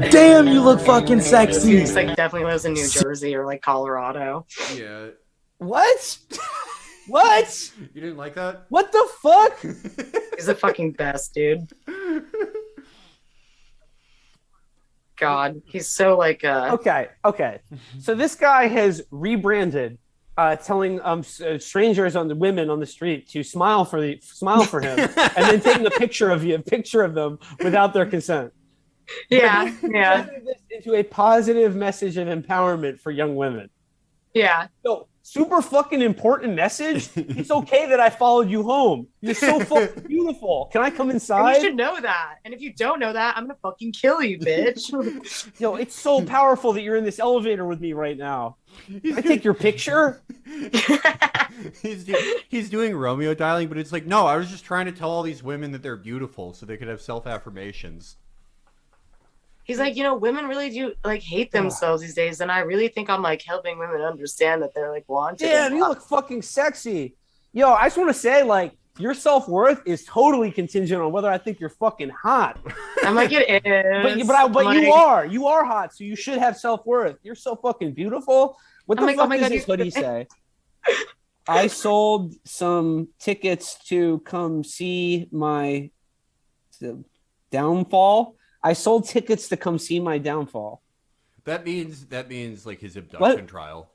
Damn, you look fucking sexy. He like definitely lives in New Jersey or like Colorado. Yeah. What? What? You didn't like that? What the fuck? He's the fucking best, dude. God, he's so like Okay. So this guy has rebranded, telling strangers on the women on the street to smile for him, and then taking a picture of them without their consent. Yeah. This into a positive message of empowerment for young women. Yeah. So super fucking important message. It's okay that I followed you home. You're so fucking beautiful. Can I come inside? And you should know that. And if you don't know that, I'm gonna fucking kill you, bitch. Yo, it's so powerful that you're in this elevator with me right now. Can I take your picture? He's doing Romeo dialing, but it's like, no, I was just trying to tell all these women that they're beautiful so they could have self-affirmations. He's like, you know, women really do like hate themselves these days, and I really think I'm like helping women understand that they're like wanted. Damn, you look fucking sexy. Yo, I just want to say, like, your self-worth is totally contingent on whether I think you're fucking hot. I'm like, it is. But you are hot, so you should have self-worth. You're so fucking beautiful. What the fuck does this hoodie say? I sold some tickets to come see my downfall. I sold tickets to come see my downfall. That means like his abduction trial.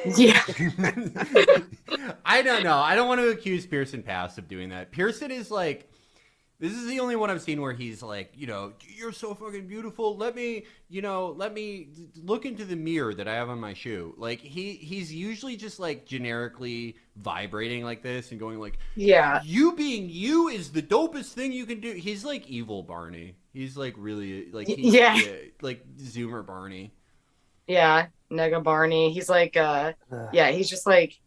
Yeah. I don't know. I don't want to accuse Pearson Pass of doing that. Pearson is like, this is the only one I've seen where he's like, you're so fucking beautiful. Let me look into the mirror that I have on my shoe. Like he's usually just like generically vibrating like this and going like, Yeah. you being you is the dopest thing you can do. He's like evil Barney. He's like really like like Zoomer Barney. Yeah, Nega Barney. He's like, he's just like,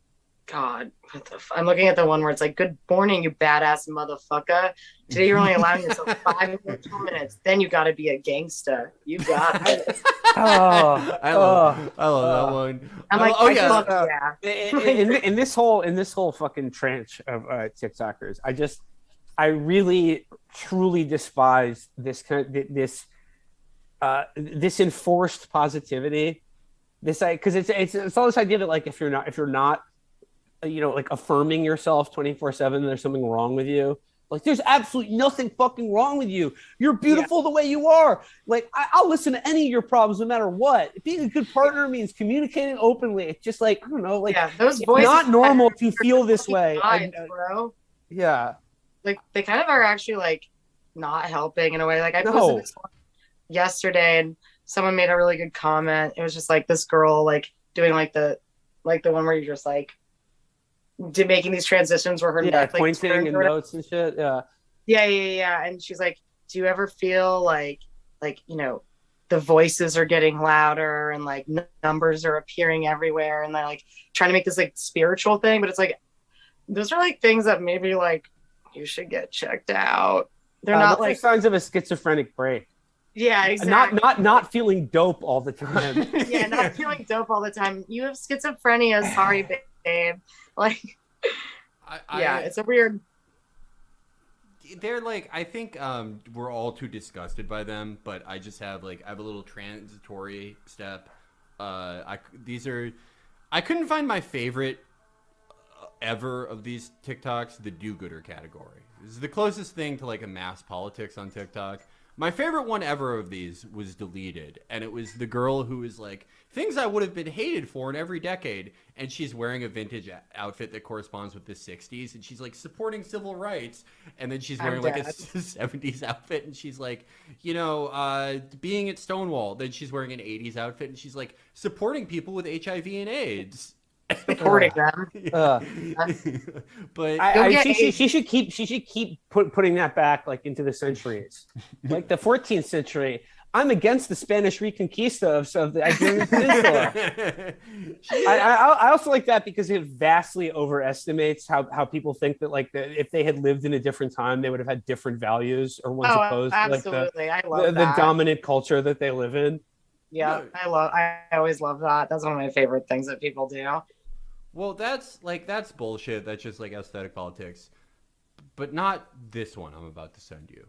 God, what the I'm looking at the one where it's like, good morning, you badass motherfucker. Today you're only allowing yourself 5 more minutes. Then you got to be a gangster. You got it. I love that one. I'm like, In this whole fucking tranche of TikTokers, I really truly despise this this enforced positivity. This because it's all this idea that like if you're not like affirming yourself 24/7, there's something wrong with you. Like there's absolutely nothing fucking wrong with you. You're beautiful the way you are. Like I'll listen to any of your problems no matter what. Being a good partner means communicating openly. It's just like, I don't know, like those it's voices not normal to feel this way. Bro. Yeah. Like they kind of are actually like not helping in a way. Like I posted this one yesterday and someone made a really good comment. It was just like this girl like doing like the one where you're just like making these transitions where her neck like pointing and notes and shit. Yeah. And she's like, do you ever feel like the voices are getting louder and like numbers are appearing everywhere and they're like trying to make this like spiritual thing, but it's like those are like things that maybe like you should get checked out. They're not like signs of a schizophrenic break. Yeah, exactly. Not feeling dope all the time. Yeah, not feeling dope all the time. You have schizophrenia. Sorry, babe. Like, it's a weird. They're like, I think we're all too disgusted by them, but I just have I have a little transitory step. I couldn't find my favorite ever of these TikToks, the do-gooder category. This is the closest thing to like a mass politics on TikTok. My favorite one ever of these was deleted, and it was the girl who was like, things I would have been hated for in every decade, and she's wearing a vintage outfit that corresponds with the 60s, and she's like supporting civil rights, and then she's wearing like a 70s outfit, and she's like, being at Stonewall, then she's wearing an 80s outfit, and she's like supporting people with HIV and AIDS. Supporting them. But she should keep putting that back like into the centuries, like the 14th century. I'm against the Spanish Reconquista of the Iberian Peninsula. I also like that because it vastly overestimates how people think that if they had lived in a different time, they would have had different values or once opposed absolutely. to I love the dominant culture that they live in. Yeah, I always love that. That's one of my favorite things that people do. Well, that's bullshit. That's just like aesthetic politics, but not this one I'm about to send you.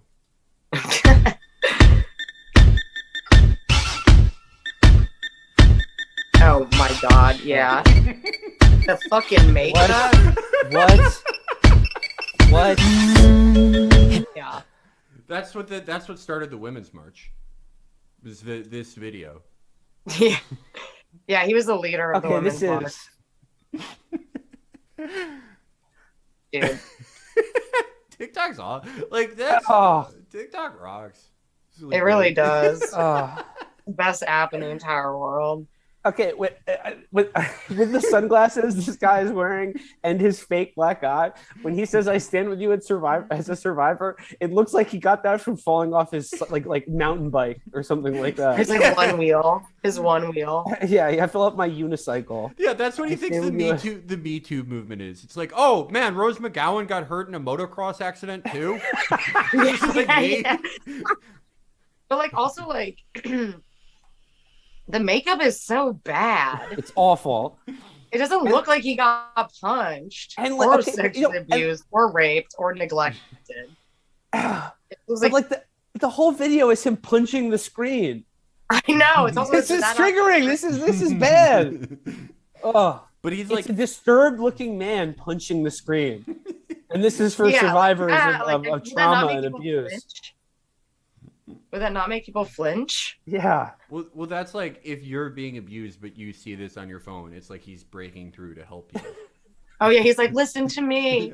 Oh my God! Yeah, the fucking makeup. What? Yeah. That's what started the Women's March. Was this video? Yeah, he was the leader of the Women's March. Dude. TikTok's off. Like that's TikTok rocks. It really does. Best app in the entire world. Okay, with the sunglasses this guy is wearing and his fake black eye, when he says "I stand with you as a survivor," it looks like he got that from falling off his like mountain bike or something like that. His one wheel. His one wheel. Yeah, I fell off my unicycle. Yeah, that's what he thinks the Me Too movement is. It's like, oh man, Rose McGowan got hurt in a motocross accident too. Yeah. But like also like. The makeup is so bad. It's awful. It doesn't look like he got punched or sexually abused or raped or neglected. It was like the whole video is him punching the screen. I know. It's also this is triggering. This is bad. But he's it's a disturbed looking man punching the screen. And this is for survivors of trauma and abuse. Would that not make people flinch? Yeah. Well, that's like if you're being abused, but you see this on your phone. It's like he's breaking through to help you. Oh yeah, he's like, listen to me.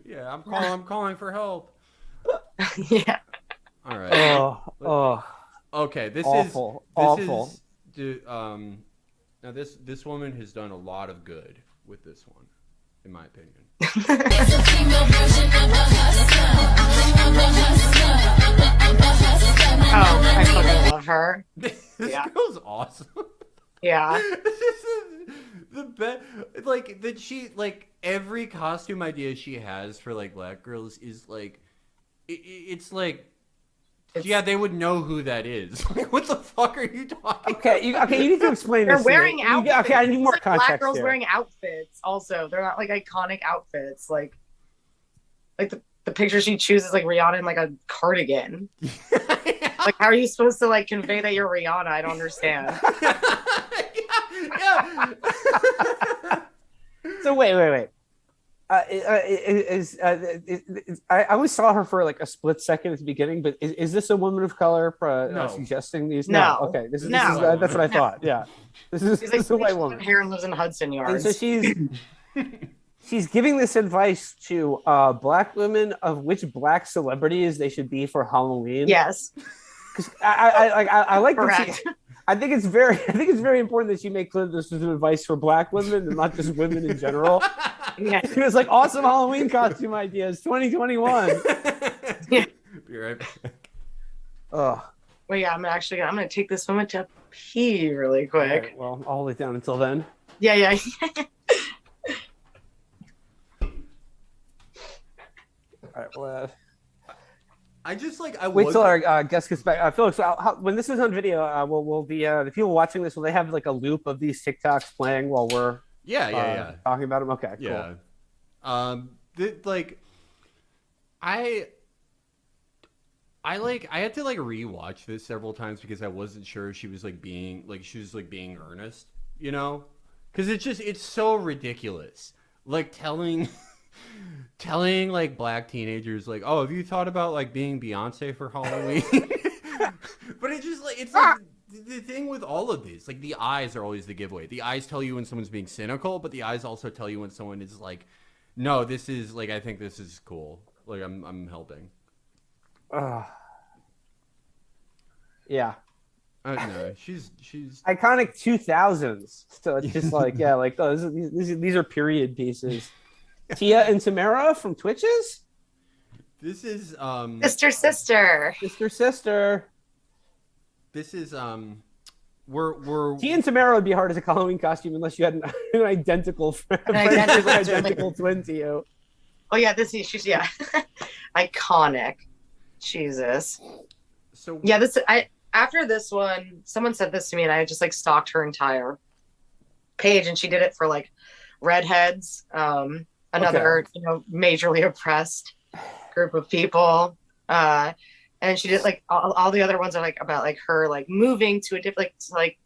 Yeah. I'm calling for help. Yeah. All right. Oh. Okay. This Awful. Now this woman has done a lot of good with this one, in my opinion. Oh, I fucking love her. This Yeah. girl's awesome. Yeah. This is the best. Like that she like every costume idea she has for like black girls is like it's like yeah, they would know who that is. Like, what the fuck are you talking? Okay, you need to explain They're this. wearing to me. outfits. Okay, I need more It's like context black girls here. wearing outfits. Also, they're not like iconic outfits. Like the picture she chooses, like Rihanna in like a cardigan. Like, how are you supposed to like convey that you're Rihanna? I don't understand. Yeah. So wait. I only saw her for like a split second at the beginning, but is this a woman of color No. suggesting these? No. Okay, this is No. that's what I thought. Yeah, this is She's like a white woman. hair and lives in Hudson And Yards. so she's giving this advice to black women of which black celebrities they should be for Halloween. Yes. Because I like that Correct. I think it's very important that she make clear this is advice for black women and not just women in general. Yeah. It was like awesome Halloween costume ideas 2021. Be right back. Ugh. Well, yeah, I'm gonna take this moment to pee really quick. Okay, well, I'll hold it down until then. Yeah. All right, well, I just like wait till our guest gets back. Felix, when this is on video, will be the people watching this, will they have like a loop of these TikToks playing while we're talking about them? Okay, cool. Yeah. I had to like rewatch this several times because I wasn't sure she was like being earnest, you know? Because it's so ridiculous. Like telling like black teenagers like, oh, have you thought about like being Beyonce for Halloween? But it's just like it's like the thing with all of these, like the eyes are always the giveaway. The eyes tell you when someone's being cynical, but the eyes also tell you when someone is like, no, this is like, I think this is cool. Like I'm helping. Yeah. No, she's Iconic 2000s. So it's just like, yeah, like these are period pieces. Tia and Tamara from Twitches? This is Sister. This is we're Tia and Tamara would be hard as a Halloween costume unless you had an identical friend, identical twin to you. Oh yeah, she's iconic. Jesus. So yeah, after this one, someone said this to me, and I just like stalked her entire page, and she did it for like redheads, another majorly oppressed group of people, and she did like all the other ones are like about like her like moving to a different like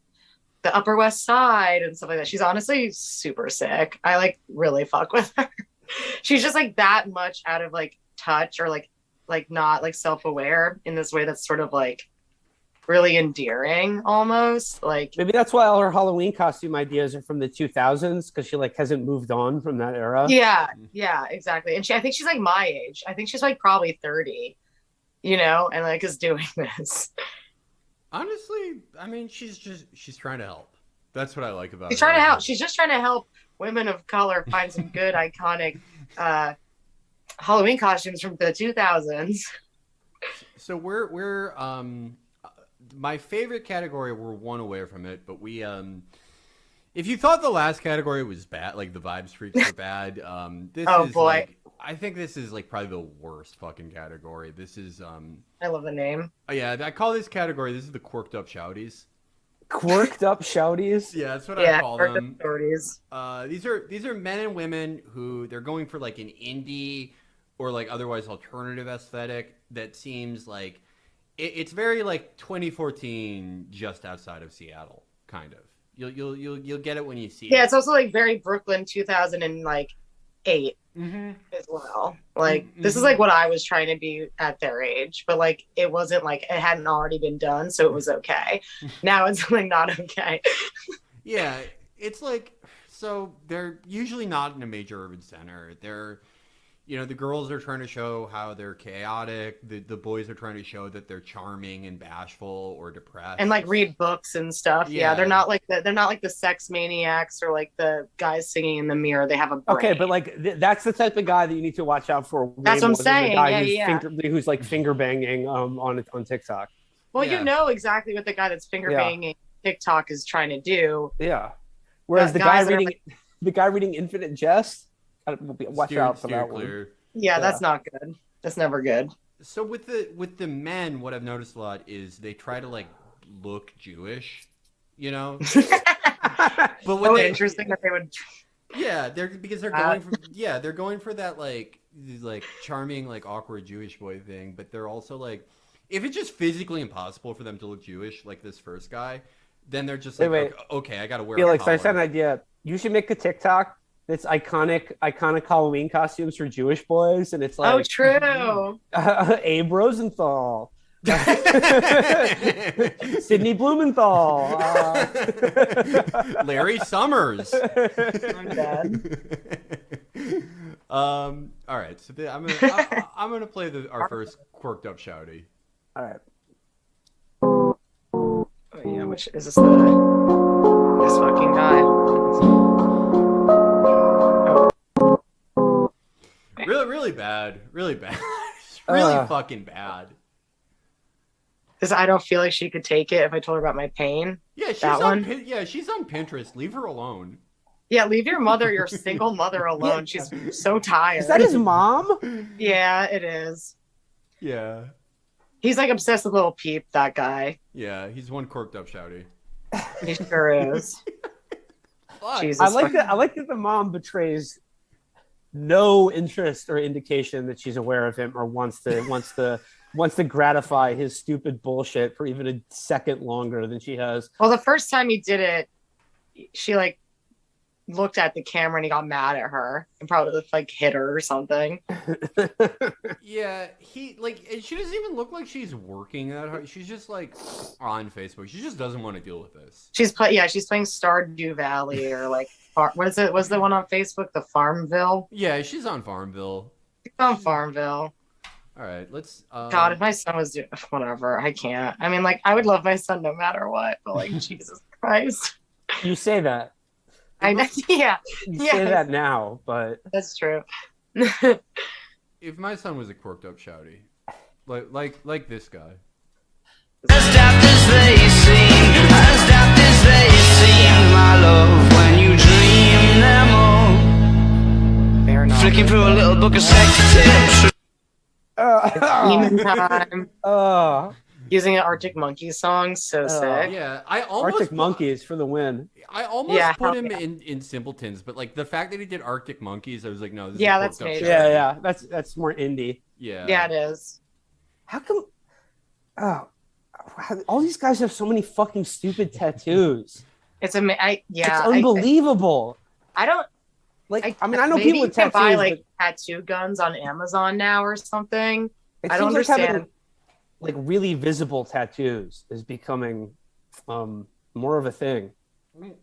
the Upper West Side and stuff like that. She's honestly super sick. I like really fuck with her. She's just like that much out of like touch or like not like self-aware in this way that's sort of like really endearing almost. Like maybe that's why all her Halloween costume ideas are from the 2000s, because she like hasn't moved on from that era. Yeah, exactly. And I think she's like my age. I think she's like probably 30, and like is doing this. Honestly, I mean, she's trying to help. That's what I like about her. She's trying to help. She's just trying to help women of color find some good iconic Halloween costumes from the 2000s. So we're my favorite category, we're one away from it, but we if you thought the last category was bad, like the vibes freaks were bad, this is boy. like, I think this is like probably the worst fucking category. This is I love the name. Oh yeah, I call this category, this is the quirked up shouties. Quirked up shouties? Yeah, that's what I call them. These are men and women who they're going for like an indie or like otherwise alternative aesthetic that seems like it's very like 2014 just outside of Seattle, kind of. You'll get it when you see it. Yeah, it's also like very Brooklyn 2008 8 as well. Like this is like what I was trying to be at their age, but like it wasn't like it hadn't already been done, so it was okay. Now it's like not okay. Yeah, it's like, so they're usually not in a major urban center. They're, you know, the girls are trying to show how they're chaotic. The boys are trying to show that they're charming and bashful or depressed. And like read books and stuff. Yeah, they're not like the sex maniacs or like the guys singing in the mirror. They have a brain. Okay, but like that's the type of guy that you need to watch out for. That's what I'm saying. The guy who's like finger banging on TikTok. Well, you know exactly what the guy that's finger banging TikTok is trying to do. Yeah. Whereas the guy reading Infinite Jest, watch out for that one. Yeah, that's not good. That's never good. So with the men, what I've noticed a lot is they try to like look Jewish, you know. But what interesting that they would. Yeah, they're going for that like charming like awkward Jewish boy thing, but they're also like, if it's just physically impossible for them to look Jewish like this first guy, then they're just like, okay, I gotta wear. Felix, I said an idea. You should make a TikTok that's iconic Halloween costumes for Jewish boys, and it's like, oh, true. Abe Rosenthal, Sidney Blumenthal, Larry Summers. I'm dead. All right, so I'm gonna play our first quirked up shouty. All right. Oh yeah, which is this fucking guy? Really bad. Really fucking bad. Because I don't feel like she could take it if I told her about my pain. Yeah, she's on Pinterest. Leave her alone. Yeah, leave your single mother alone. She's so tired. Is that his mom? Yeah, it is. Yeah. He's like obsessed with Little Peep, that guy. Yeah, he's one quirked up shouty. He sure is. Jesus. I like that the mom betrays no interest or indication that she's aware of him or wants to gratify his stupid bullshit for even a second longer than she has. Well, the first time he did it, she like looked at the camera and he got mad at her and probably like hit her or something. Yeah, she doesn't even look like she's working that hard. She's just like on Facebook. She just doesn't want to deal with this. She's playing Stardew Valley or like what is it? Was the one on Facebook, the Farmville? Yeah, she's on Farmville. She's on Farmville. All right, let's. God, if my son was doing whatever, I can't. I mean, like, I would love my son no matter what, but like, Jesus Christ. You say that. I know. Yeah. You say that now, but that's true. If my son was a quirked up shouty, like this guy. As daft as they seem, my love, when you dream them all. They're not flicking through a little book of sex tips. Demon time. Using an Arctic Monkeys song, so sick. Yeah, Arctic Monkeys for the win. I almost put him in Simpletons, but like the fact that he did Arctic Monkeys, I was like, no, this is that's major. Yeah, that's more indie. Yeah, it is. How come? All these guys have so many fucking stupid tattoos. It's unbelievable. I don't. I know people with tattoos. Buy like tattoo guns on Amazon now or something. I don't understand. Having, like really visible tattoos is becoming more of a thing,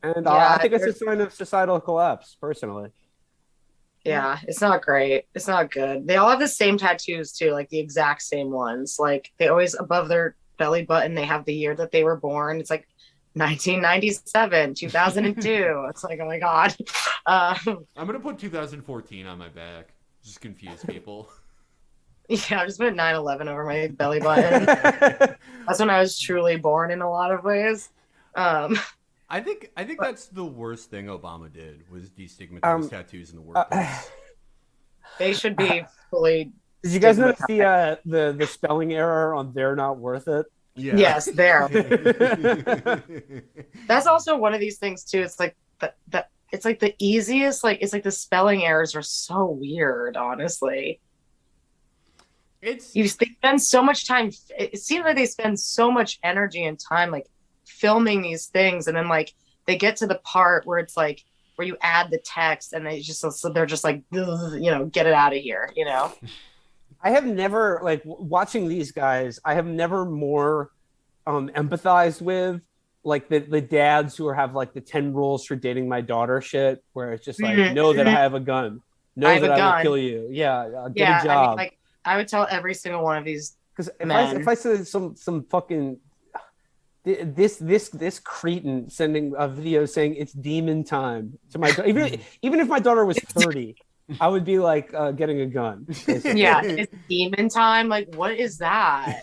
and I think it's a sign of societal collapse. Personally, yeah, it's not great. It's not good. They all have the same tattoos too, like the exact same ones. Like they always above their belly button, they have the year that they were born. It's like 1997, 2002. It's like, oh my god. I'm gonna put 2014 on my back. Just confuse people. Yeah, I just put 9/11 over my belly button. That's when I was truly born in a lot of ways. I think that's the worst thing Obama did was destigmatize tattoos in the workplace. They should be fully. Did you guys notice the spelling error on "they're not worth it"? Yeah. Yes, there. That's also one of these things too. It's like that. It's like the easiest. Like it's like the spelling errors are so weird. Honestly. They spend so much time. It seems like they spend so much energy and time like filming these things, and then like they get to the part where it's like where you add the text and they just so they're just like, you know, get it out of here, you know. I have never like watching these guys. I have never more empathized with like the dads who have like the 10 rules for dating my daughter shit, where it's just like, know that I have a gun, know that I will kill you. Yeah, get a job. I mean, like I would tell every single one of these because if I said some fucking this cretin sending a video saying it's demon time to my even if my daughter was 30, I would be like getting a gun. Basically. Yeah, it's demon time. Like, what is that?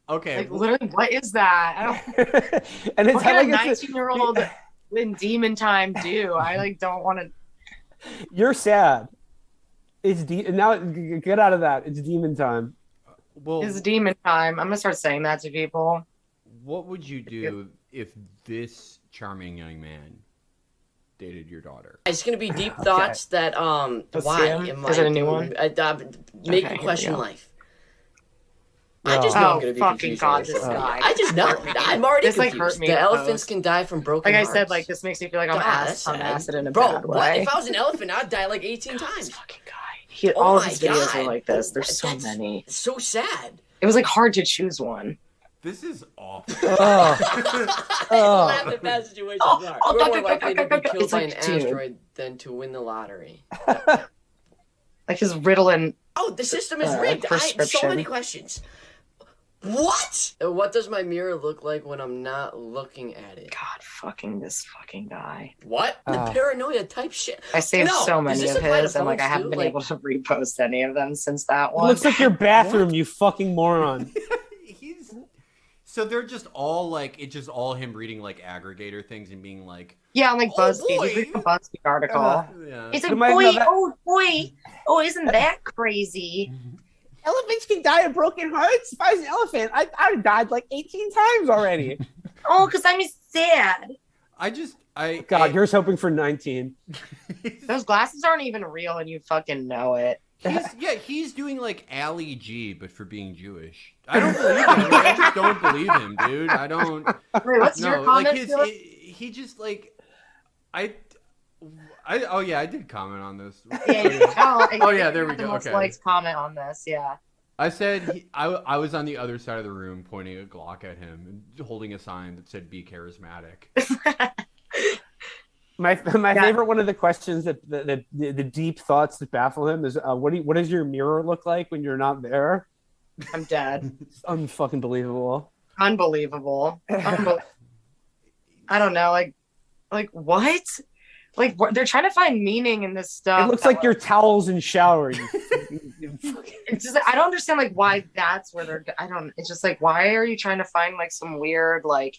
Okay, like literally, what is that? I don't. And it's what can like a 19-year-old in demon time do? I like don't want to. You're sad. It's now get out of that. It's demon time. Well, it's demon time. I'm gonna start saying that to people. What would you do if this charming young man dated your daughter? It's gonna be deep thoughts that why am Is it a new one? Make me question life. No. I just know I'm gonna be fucking confused. God, this guy. I just know. I'm already this confused. like hurt me. The elephants can die from broken Like I hearts. said, like this makes me feel like I'm on acid in a Bro, bad way. if I was an elephant, I'd die like 18 times. This fucking guy. All of his videos are like this. There's so many. It's so sad. It was like hard to choose one. This is awful. Laugh at bad situations are. We're more likely to be killed by an asteroid than to win the lottery. Like his Ritalin. Oh, the system is rigged. I have so many questions. What? What does my mirror look like when I'm not looking at it? God, fucking this fucking guy. What? The paranoia type shit. I saved so many of his, and like I haven't been able to repost any of them since that one. It looks like your bathroom, you fucking moron. So they're just all like, it's just all him reading like aggregator things and being like, yeah, I'm like BuzzFeed. He's reading a BuzzFeed article. Yeah. He's like, boy, oh, isn't that crazy? Elephants can die of broken hearts. If I was an elephant, I'd died like 18 times already. Oh, because I'm sad. God, here's hoping for 19. Those glasses aren't even real, and you fucking know it. He's doing like Ali G, but for being Jewish. I don't believe him. I just don't believe him, dude. I don't. Wait, what's your comment? Like he just like, oh yeah, I did comment on this. Oh yeah, there we go. Okay. Liked comment on this, yeah. I said I was on the other side of the room pointing a Glock at him and holding a sign that said "Be charismatic." My favorite one of the questions that the deep thoughts that baffle him is what does your mirror look like when you're not there? I'm dead. It's unfucking believable. Unbelievable. I don't know, like what? Like they're trying to find meaning in this stuff. It looks like your towels in shower. It's just I don't understand like why that's where they're. It's just like why are you trying to find like some weird like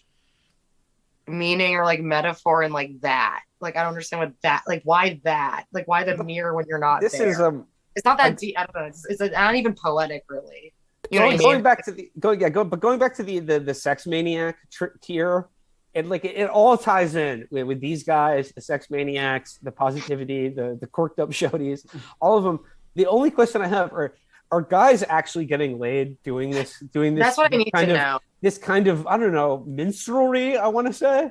meaning or like metaphor in like that? Like I don't understand what that like why that like why the mirror when you're not this there. Is it's not that deep. I don't know. It's not even poetic really. You know going back to the sex maniac tier. It all ties in with these guys, the sex maniacs, the positivity, the corked up shorties, all of them. The only question I have are guys actually getting laid doing this? That's what I need to know. This kind of, I don't know, minstrelry, I want to say.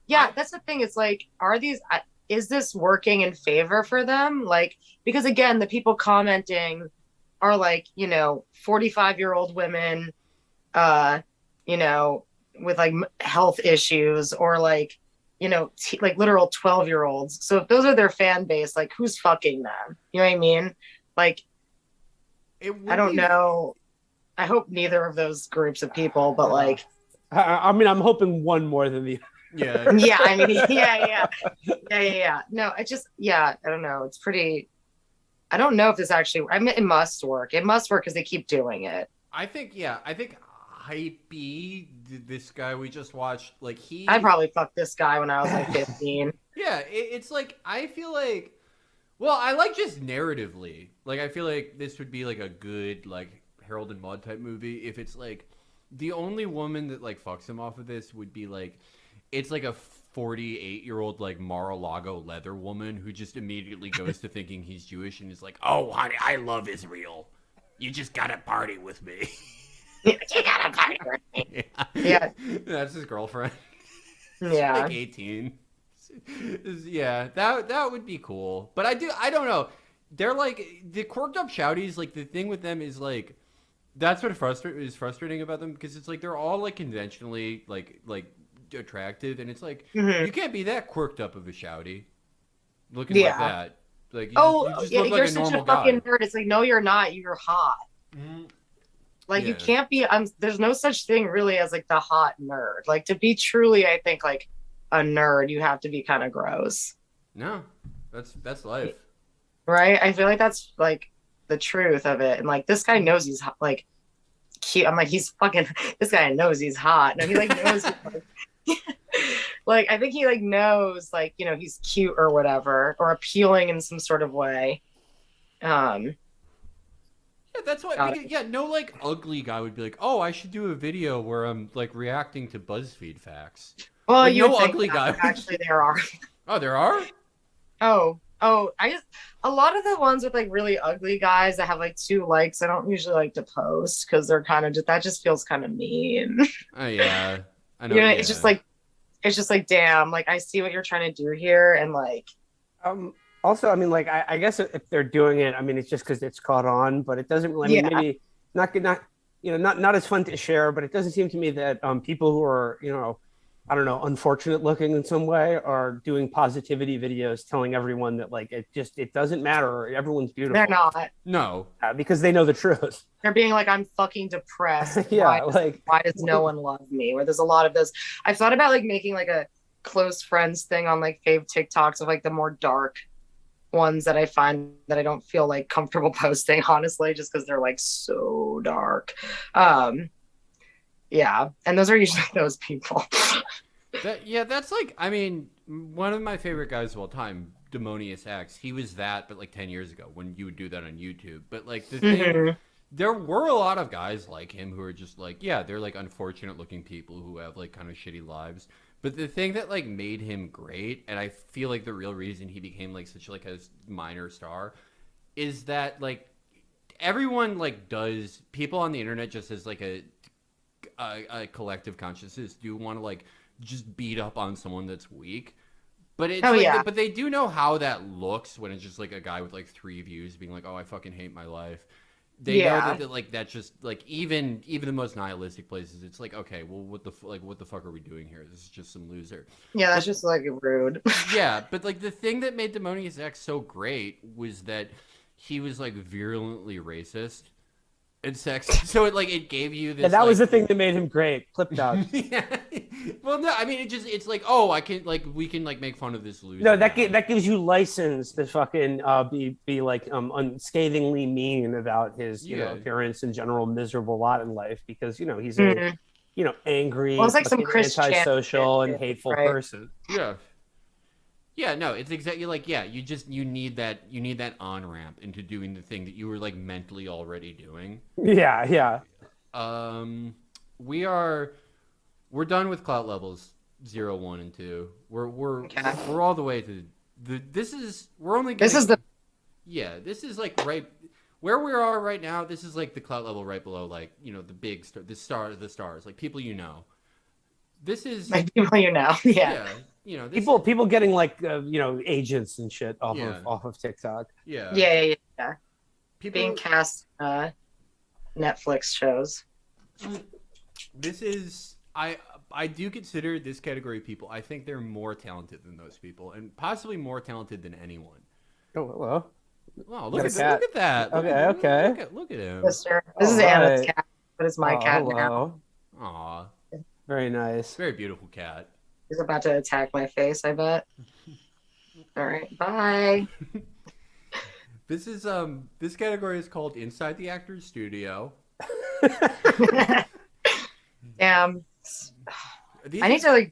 Yeah, that's the thing. It's like, is this working in favor for them? Like, because again, the people commenting are like, 45-year-old women, with like health issues or like, like literal 12-year-olds. So if those are their fan base, like who's fucking them? You know what I mean? Like, I don't know. I hope neither of those groups of people, but like, I mean, I'm hoping one more than the yeah. Yeah. I mean, yeah. No, I don't know. It's pretty, I don't know if this actually, it must work. It must work because they keep doing it. I think Hypey, this guy we just watched, like I'd probably fuck this guy when I was like 15. Yeah, it's like, I feel like, well, I like just narratively, like I feel like this would be like a good like Harold and Maude type movie if it's like the only woman that like fucks him off of this would be like, it's like a 48-year-old like Mar-a-Lago leather woman who just immediately goes to thinking he's Jewish and is like, oh honey, I love Israel, you just gotta party with me. Yeah. That's his girlfriend. Yeah. Like 18. Yeah, that would be cool. But I don't know. They're like the quirked up shouties. Like the thing with them is like that's what is frustrating about them because it's like they're all like conventionally like attractive, and it's like you can't be that quirked up of a shouty looking like that. Like you just yeah, look like you're a such normal a fucking guy. nerd. It's like, no, you're not. You're hot. Like you can't be. There's no such thing really as like the hot nerd. Like to be truly, I think like a nerd, you have to be kind of gross. No, that's life. Right? I feel like that's like the truth of it. And like this guy knows he's like cute. I'm like, he's fucking this guy knows he's hot. No, he like knows like I think he like knows like, you know, he's cute or whatever, or appealing in some sort of way. Yeah, that's what no like ugly guy would be like, oh, I should do a video where I'm like reacting to BuzzFeed facts. Well, like, you no ugly guy. Actually there are. Oh, there are? A lot of the ones with like really ugly guys that have like 2 likes, I don't usually like to post because they're kind of just that just feels kind of mean. Oh yeah, I know. You know, it's just like damn, like I see what you're trying to do here, and like, also, I mean, like I guess if they're doing it, I mean, it's just because it's caught on, but it doesn't really. I mean, maybe not as fun to share, but it doesn't seem to me that people who are I don't know, unfortunate looking in some way are doing positivity videos telling everyone that like it doesn't matter, everyone's beautiful. They're not. No. Because they know the truth. They're being like, I'm fucking depressed. Yeah, why does no one love me? Where there's a lot of this. I've thought about like making like a close friends thing on like fave TikToks of like the more dark ones that I find that I don't feel like comfortable posting, honestly, just because they're like so dark. Yeah, and those are usually those people. That's like, I mean, one of my favorite guys of all time, Demonius X, he was that, but like 10 years ago when you would do that on YouTube. But like the thing, there were a lot of guys like him who are just like, yeah, they're like unfortunate looking people who have like kind of shitty lives. But the thing that like made him great, and I feel like the real reason he became like such like a minor star, is that like everyone like does, people on the internet just as like a collective consciousness do want to like just beat up on someone that's weak, but it's but they do know how that looks when it's just like a guy with like 3 views being like, oh, I fucking hate my life. They know that like that's just like even the most nihilistic places, it's like, okay, well, what the fuck are we doing here? This is just some loser. Yeah, that's just like rude. Yeah, but like the thing that made Demonius X so great was that he was like virulently racist and sexist. So it gave you this. Yeah, that was the thing that made him great. Clipped out. Yeah. Well, no, I mean it's like, oh, I can like we can like make fun of this loser. No, that gives you license to fucking be like unscathingly mean about his appearance and general miserable lot in life because he's a angry, well, it's like some antisocial and hateful person. Yeah. Yeah, no, it's exactly like, yeah, you need that on-ramp into doing the thing that you were like mentally already doing. Yeah. We're done with clout levels 0, 1, and 2. We're all the way to this is like right where we are right now. This is like the clout level right below like, the big star, the stars, like people This is like people yeah. People getting like agents and shit off of TikTok. Yeah. People being cast Netflix shows. This is I do consider this category of people. I think they're more talented than those people, and possibly more talented than anyone. Oh, hello. Wow, look at that. Okay. Look at him. This is Anna's cat, but it's my cat now. Aw. Very nice. Very beautiful cat. He's about to attack my face, I bet. All right, bye. This is this category is called Inside the Actor's Studio. Damn. I need to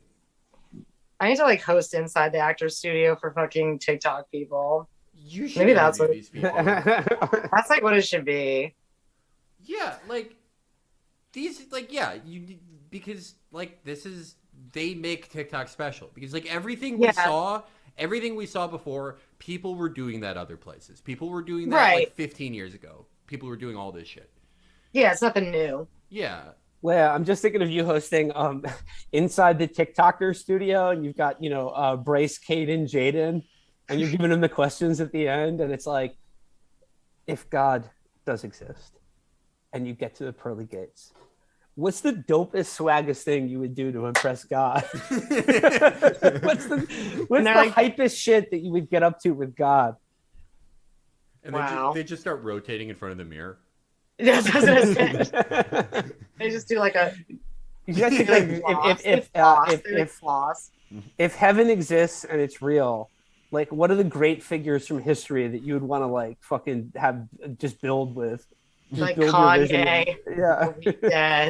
host Inside the Actor's Studio for fucking TikTok people. You should maybe that's what these people. That's like what it should be. Yeah, like these because like this is they make TikTok special because like everything we saw before, people were doing that other places. People were doing that like 15 years ago. People were doing all this shit. Yeah, it's nothing new. Yeah. Well, yeah, I'm just thinking of you hosting inside the TikToker studio, and you've got Bryce, Caden, Jaden, and you're giving them the questions at the end, and it's like, if God does exist, and you get to the pearly gates, what's the dopest, swaggest thing you would do to impress God? what's the hypest shit that you would get up to with God? And they just start rotating in front of the mirror. Yes, I was gonna say. They just do like a. You guys think if heaven exists and it's real, like what are the great figures from history that you would want to like fucking have just build with? Just like build Kanye, yeah,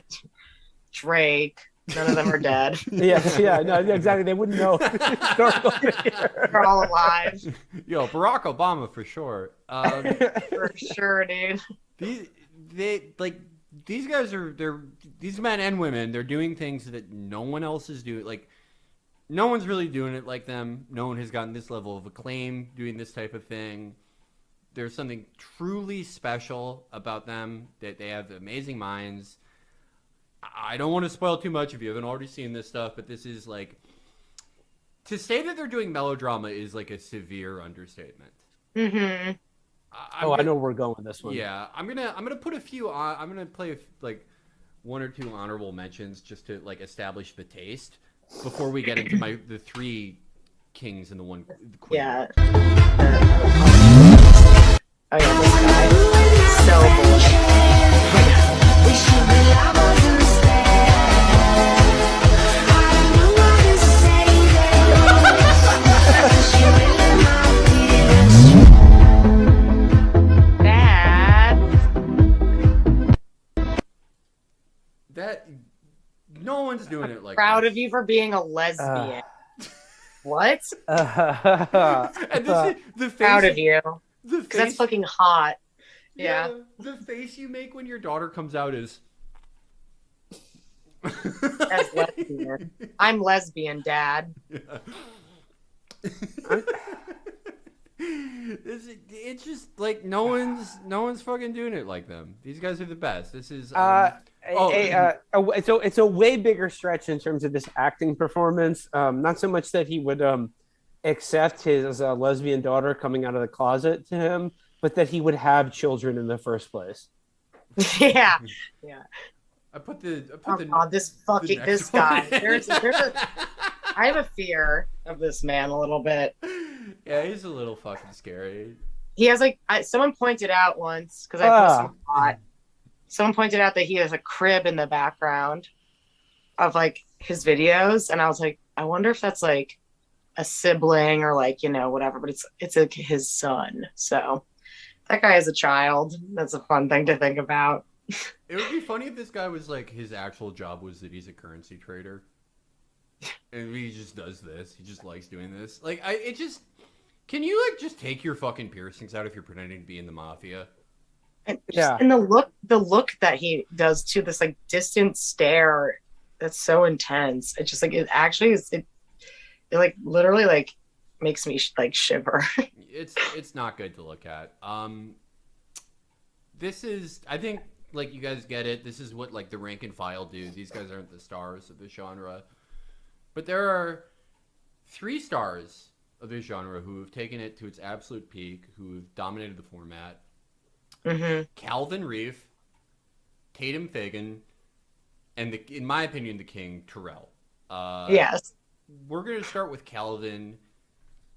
Drake. None of them are dead. yeah, no, exactly. They wouldn't know. They're all alive. Yo, Barack Obama for sure. For sure, dude. These guys these men and women, they're doing things that no one else is doing. Like, no one's really doing it like them. No one has gotten this level of acclaim doing this type of thing. There's something truly special about them, that they have amazing minds. I don't want to spoil too much if you haven't already seen this stuff, but this is like, to say that they're doing melodrama is like a severe understatement. Mm-hmm. I know where we're going with this one. Yeah, I'm gonna put a few on. I'm gonna play like one or two honorable mentions just to like establish the taste before we get into the three kings and the one queen. Yeah. Oh yeah, this guy. So boring. That no one's doing it like Proud this. of you for being a lesbian. What? And this is the face. Proud of you. The face. That's fucking hot. Yeah. The face you make when your daughter comes out is. As lesbian. I'm lesbian, Dad. Yeah. It's just like no one's fucking doing it like them. These guys are the best. This is it's a way bigger stretch in terms of this acting performance. Not so much that he would accept his lesbian daughter coming out of the closet to him, but that he would have children in the first place. Yeah. I put the God, this guy. I have a fear of this man a little bit. Yeah, he's a little fucking scary. He has like someone pointed out once, because I posted a lot. Someone pointed out that he has a crib in the background of like his videos, and I was like, I wonder if that's like a sibling or like whatever. But it's like his son. So that guy is a child. That's a fun thing to think about. It would be funny if this guy was like, his actual job was that he's a currency trader, and he just does this. He just likes doing this. Like, can you like just take your fucking piercings out if you're pretending to be in the mafia? And the look that he does too, this like distant stare that's so intense. It just like it actually is. It like literally like makes me like shiver. It's not good to look at. This is, I think, like, you guys get it. This is what like the rank and file do. These guys aren't the stars of the genre, but there are 3 stars of this genre who have taken it to its absolute peak, who have dominated the format. Mm-hmm. Calvin Reeve, Tatum Fagan, and in my opinion, the king, Terrell. Yes. We're going to start with Calvin,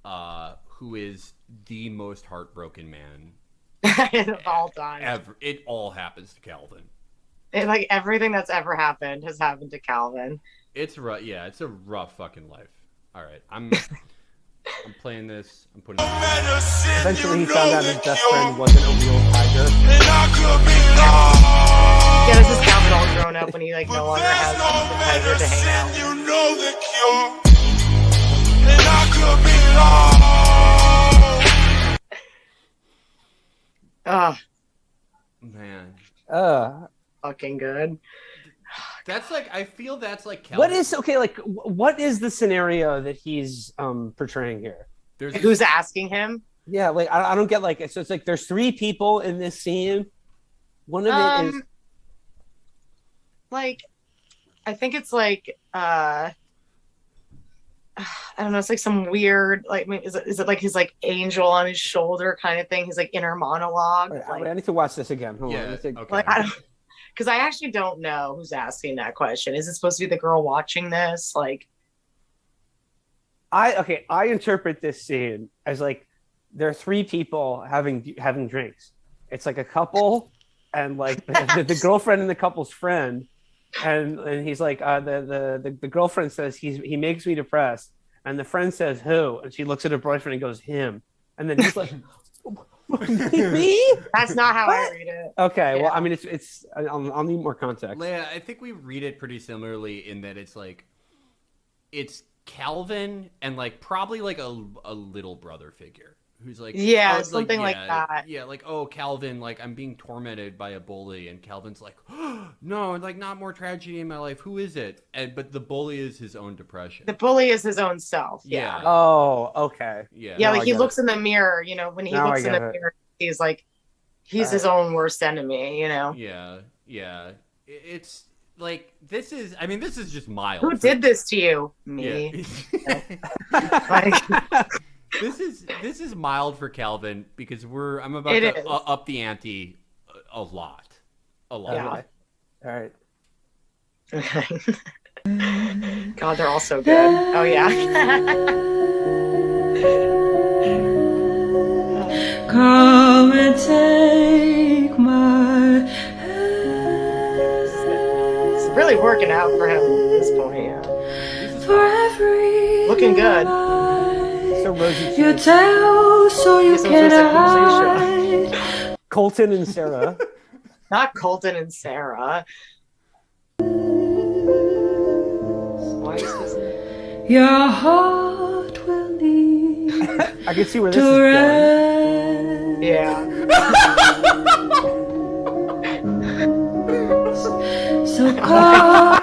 who is the most heartbroken man of all time. Ever. It all happens to Calvin. Like everything that's ever happened has happened to Calvin. It's rough. Yeah, it's a rough fucking life. All right, I'm playing this. I'm putting. Eventually, he found out his best friend wasn't a real tiger. Yeah, this is Calvin all grown up when he like no longer has the tiger to hang out. You know the cure, and I could be lost. Oh man, fucking good. That's like, I feel that's like Calvin. What is the scenario that he's portraying here? Who's asking him? Yeah, like I don't get like, so it's like there's 3 people in this scene. One of it is like, I think it's like, I don't know. It's like some weird, like, I mean, is it like his like angel on his shoulder kind of thing? His like inner monologue. Wait, Like, I need to watch this again. Hold on. Yeah. Let's see. Okay. like I don't, because I actually don't know who's asking that question. Is it supposed to be the girl watching this? Like, I interpret this scene as like there are three people having drinks. It's like a couple and like the girlfriend and the couple's friend, and he's like the girlfriend says he makes me depressed, and the friend says who, and she looks at her boyfriend and goes him, and then he's like me. that's not how I read it. Okay, Yeah. well I mean it's I'll need more context. Leia, I think we read it pretty similarly in that it's like it's Calvin and like probably like a little brother figure who's like Yeah, oh, something like that. Yeah, like oh Calvin, like I'm being tormented by a bully, and Calvin's like oh, no, like not more tragedy in my life. Who is it? But the bully is his own depression. The bully is his own self. Yeah. Oh, okay. Yeah. Yeah, Now like I he get looks it. in the mirror, you know, when he Now looks I in the get it. mirror, he's like, he's his own worst enemy, you know? Yeah. It's like this is. I mean, this is just mild. Who did this to you? Me. Yeah. Like, This is mild for Calvin because I'm about It to is. up the ante a lot. Yeah. All right. okay. God, they're all so good. Oh, yeah. Come and take my It's really working out for him at this point, yeah. for every Looking good. So rosy you cheeks. tell, so you Yes, I was can gonna say, hide. Colton and Sarah. Not Colton and Sarah. Why is this? Your heart will lead I can see where this to is going. rest. Yeah. So come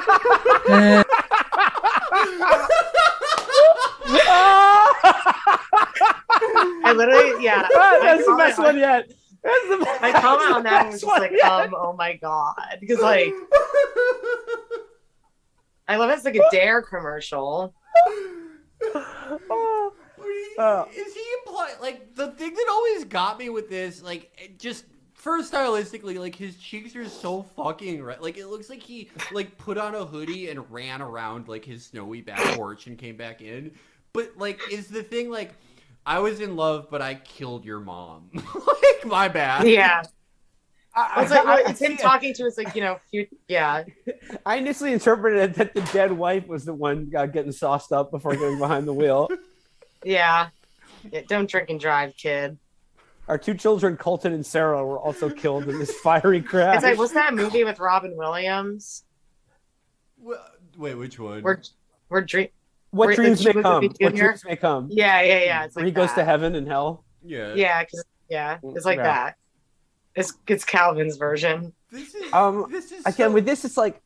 I literally, yeah. That's the best one yet. That's the My comment on that was best just like, one yet. oh my God. Because, like, I love it's like a Dare commercial. Is he implying like the thing that always got me with this? Like, it just first stylistically, like his cheeks are so fucking red. Like it looks like he like put on a hoodie and ran around like his snowy back porch and came back in. But like, is the thing like? I was in love, but I killed your mom. Like, my bad. Yeah. It's like, well, it's him see- talking to us, like, you know, yeah. I initially interpreted that the dead wife was the one getting sauced up before getting behind the wheel. Yeah. Don't drink and drive, kid. Our two children, Colton and Sarah, were also killed in this fiery crash. It's like, what's that movie with Robin Williams? Wait, which one? We're dream. What Wait, dreams like, may was it come? the What junior? dreams may come? Yeah. It's Where like he goes to that. heaven and hell. Yeah. Yeah, it's like Yeah. that. It's Calvin's version. This is Again, so... with this, it's like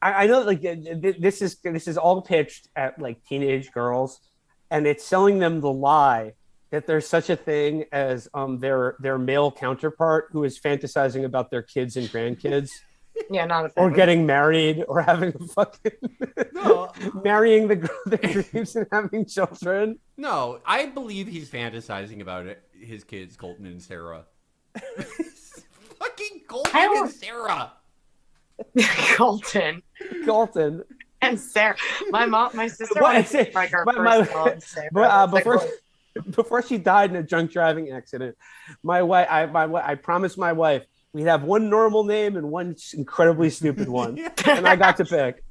I know like this is all pitched at like teenage girls, and it's selling them the lie that there's such a thing as their male counterpart who is fantasizing about their kids and grandkids. Yeah, not a thing. Or getting married, or having a fucking marrying the dreams and having children. No, I believe he's fantasizing about it. His kids, Colton and Sarah. Fucking Colton and Sarah. Colton and Sarah. My sister wanted to like our first mom, Sarah. Before she died in a drunk driving accident, I promised my wife we'd have one normal name and one incredibly stupid one, and I got to pick.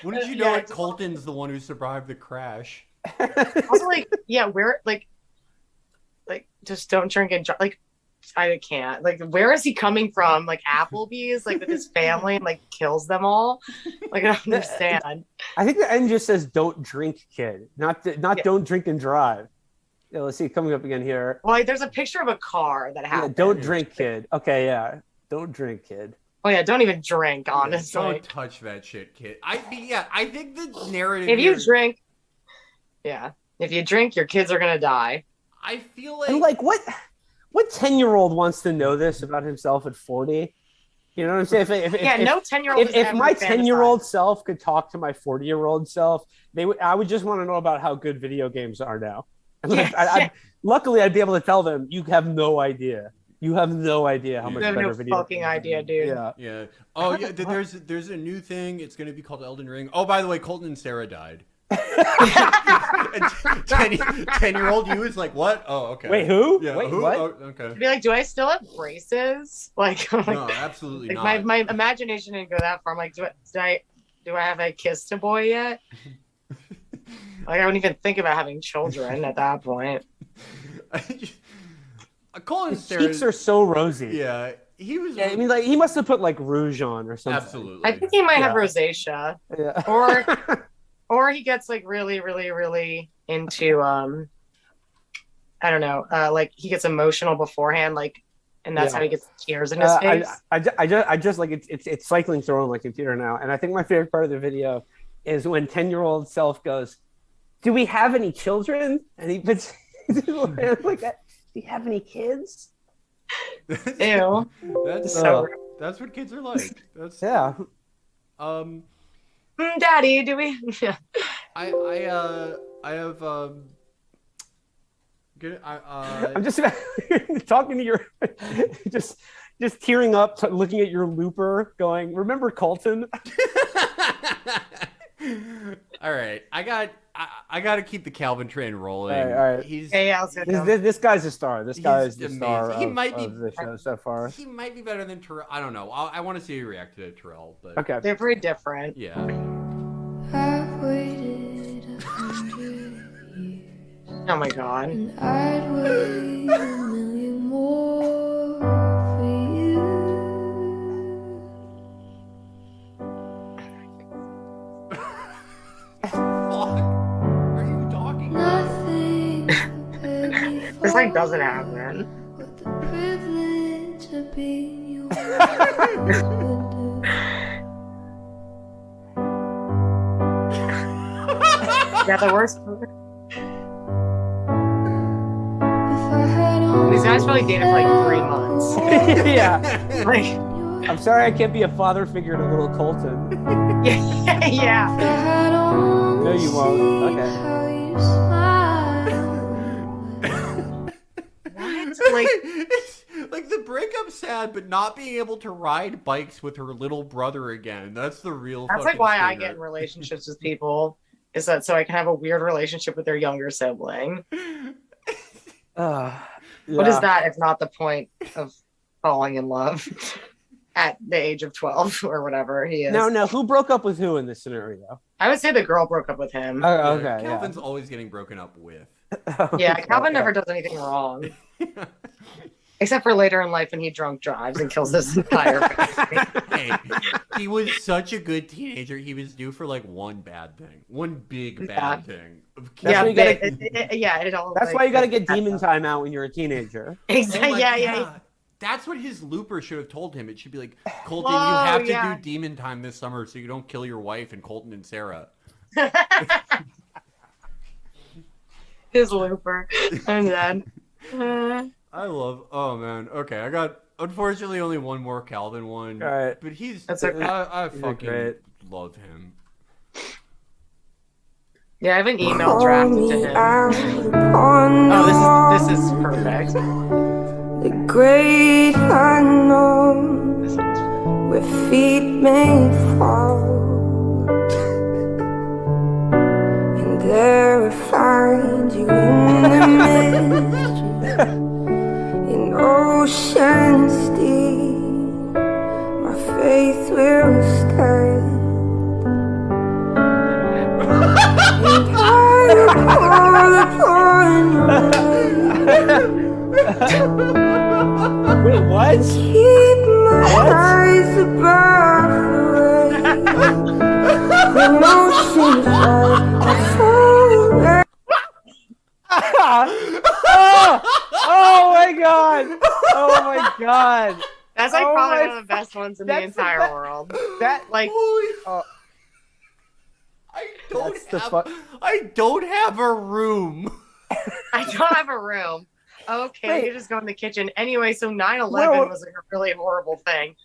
When did you know that Colton's the one who survived the crash? Also, like, yeah, where like just don't drink and drive. Like, I can't. Like, where is he coming from? Like Applebee's, like with his family, and like kills them all. Like, I don't understand. I think the end just says "Don't drink, kid," not "Don't drink and drive." Yeah, let's see, coming up again here. Well, like, there's a picture of a car that happened. Yeah, don't drink, kid. Okay, yeah, don't drink, kid. Oh yeah, don't even drink. Honestly, Don't touch that shit, kid. I think the narrative. if you here- drink, if you drink, your kids are gonna die. I feel like And like what 10-year-old wants to know this about himself at 40? You know what I'm saying? No 10-year-old. If my 10-year-old self could talk to my 40-year-old self, I would just want to know about how good video games are now. And luckily, I'd be able to tell them, you have no idea. You have no idea how much better video games. No fucking idea, dude. Yeah. Oh yeah. There's a new thing. It's going to be called Elden Ring. Oh, by the way, Colton and Sarah died. 10-year-old you is like, what? Oh, okay. Wait, who? Yeah, Wait, who? what? Oh, okay. Be like, do I still have braces? Like, No, absolutely not. My imagination didn't go that far. I'm like, do I have a kissed a boy yet? Like, I wouldn't even think about having children at that point. His cheeks are so rosy. Yeah, he was. Yeah, I mean, like he must have put like rouge on or something. Absolutely. I think he might have rosacea. Yeah. Or he gets like really, really, really into I don't know, like he gets emotional beforehand, like, and that's how he gets tears in his face. I just like it's cycling through on my computer now, and I think my favorite part of the video is when 10-year-old self goes, "Do we have any children?" And he puts like that. Do you have any kids? Ew. That's what kids are like. That's Daddy, do we? Yeah. I have I'm just talking to your just tearing up, looking at your looper, going, "Remember Colton?" All right, I got to keep the Calvin train rolling. All right. This guy's a star. This guy is the star of the show so far. He might be better than Terrell. I don't know. I want to see you react to Terrell. But okay, they're very different. Yeah. I've waited 100 years. Oh my god. And I'd wait a million more for you. Are you talking? Nothing This like doesn't happen. What the privilege of being yours. Yeah, the worst. These guys probably dated for like 3 months. Yeah. Like, I'm sorry I can't be a father figure to little Colton. yeah. No, you won't. Okay. What? Like the breakup's sad, but not being able to ride bikes with her little brother again. That's the real. That's like why I get in relationships with people. Is that so I can have a weird relationship with their younger sibling? What is that if not the point of falling in love at the age of 12 or whatever he is? No. Who broke up with who in this scenario? I would say the girl broke up with him. Oh, okay. Calvin's always getting broken up with. Yeah, Calvin never does anything wrong. Except for later in life when he drunk drives and kills his entire family. Hey, he was such a good teenager. He was due for like one bad thing. One big bad thing. That's why you got to get demon time out when you're a teenager. Exactly. Oh yeah. That's what his looper should have told him. It should be like, Colton, you have to do demon time this summer so you don't kill your wife and Colton and Sarah. His looper. And then... oh man. Okay, I got unfortunately only one more Calvin one. All right. But That's okay. I fucking love him. Yeah, I have an email draft to him. Oh, this is perfect. The great unknown, where feet may fall, and there I find you in the mystery, in oceans deep, my faith will stand, and I call upon you. Wait, what? Keep my eyes above the waves. Emotions Oh my god! Oh my god! That's like probably one of the best ones in the entire world. That like I don't have a room. I don't have a room. Okay, Wait. you just go in the kitchen. Anyway, so 9/11 Well- was like a really horrible thing.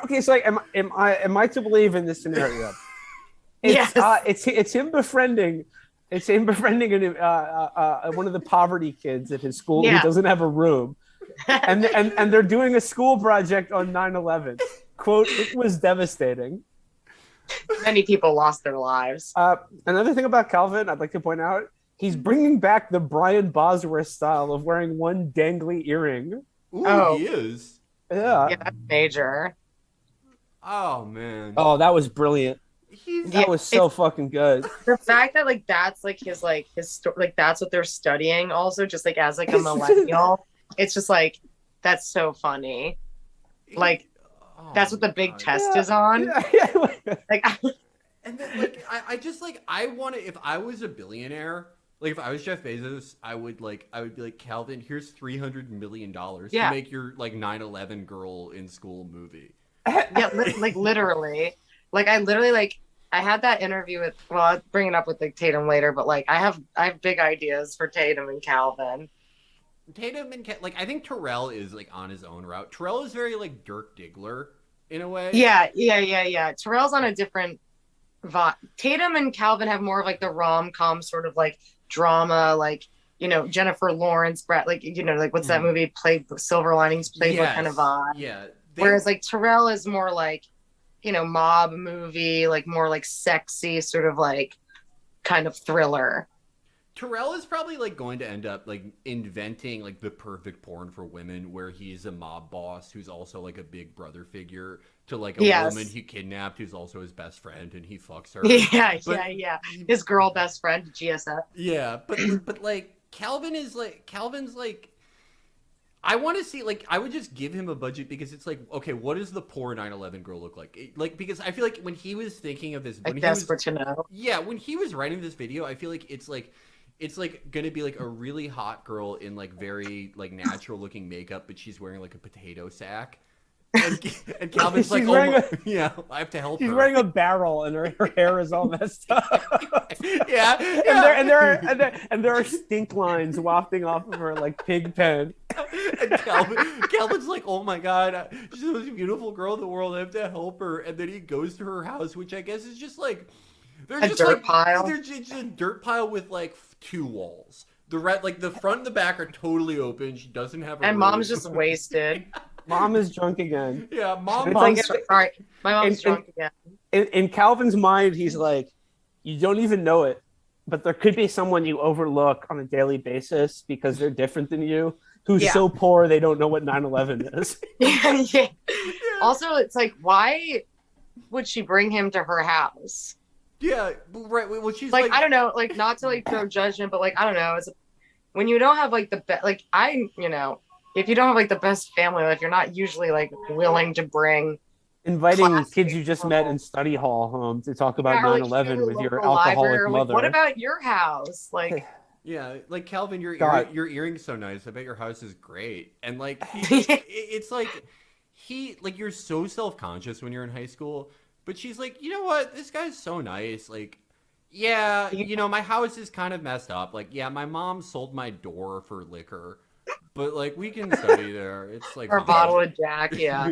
Okay, so like, am I to believe in this scenario? Yes. It's him befriending. It's him befriending one of the poverty kids at his school Yeah. who doesn't have a room, and they're doing a school project on 9/11. Quote: It was devastating. Many people lost their lives. Another thing about Calvin, I'd like to point out, he's bringing back the Brian Bosworth style of wearing one dangly earring. Ooh, Oh. he is. Yeah. Yeah, that's major. Oh man. Oh, that was brilliant. That was so fucking good. The fact that like that's like his like that's what they're studying also, just like as like a millennial. It's just like that's so funny. Like that's what the big test is on. Like And then like I just like I want to, if I was a billionaire, like if I was Jeff Bezos, I would be like, Calvin, here's $300 million to make your like 9/11 girl in school movie. Yeah, like literally. Like I literally like I had that interview with, well, I'll bring it up with like Tatum later, but like I have big ideas for Tatum and Calvin. Tatum and like I think Terrell is like on his own route. Terrell is very like Dirk Diggler in a way. Yeah. Terrell's on a different vibe. Tatum and Calvin have more of like the rom-com sort of like drama, like, you know, Jennifer Lawrence, Brett, like, you know, like what's that movie, Silver Linings Playbook kind of vibe. Yeah. Whereas like Terrell is more like, you know, mob movie, like more like sexy sort of like kind of thriller. Terrell is probably like going to end up like inventing like the perfect porn for women, where he's a mob boss who's also like a big brother figure to like a woman he kidnapped who's also his best friend, and he fucks her. Yeah. His girl best friend, GSF. Yeah, but like Calvin's like, I want to see, like, I would just give him a budget because it's like, okay, what does the poor 9/11 girl look like? Like, because I feel like when he was thinking of this, I'm desperate to know. Yeah, when he was writing this video, I feel like it's like gonna be like a really hot girl in like very like natural looking makeup, but she's wearing like a potato sack. And Calvin's like, yeah, I have to help her. She's wearing a barrel and her hair is all messed up. Yeah. And there are stink lines wafting off of her like pig pen. And Calvin's like, oh my god, she's the most beautiful girl in the world, I have to help her. And then he goes to her house, which I guess is just like a dirt pile. There's just a dirt pile with like 2 walls. The front and the back are totally open. She doesn't have a and room. mom's just wasted. Mom is drunk again. Yeah, mom's sorry. My mom's drunk again. In Calvin's mind, he's like, you don't even know it, but there could be someone you overlook on a daily basis because they're different than you, who's so poor they don't know what 9/11 is. Yeah. Also, it's like, why would she bring him to her house? Yeah, right. Well, she's like I don't know, like not to like throw judgment, but like I don't know, it's when you don't have like the best, like if you don't have like the best family life, you're not usually like willing to bring inviting kids you just met in study hall home to talk about 9/11 with your alcoholic mother. What about your house? Like, yeah, like Calvin, your earring's so nice. I bet your house is great. And like, it's like you're so self-conscious when you're in high school. But she's like, you know what? This guy's so nice. Like, yeah, you know, my house is kind of messed up. Like, yeah, my mom sold my door for liquor, but like, we can study there. It's like or a bottle of Jack, yeah.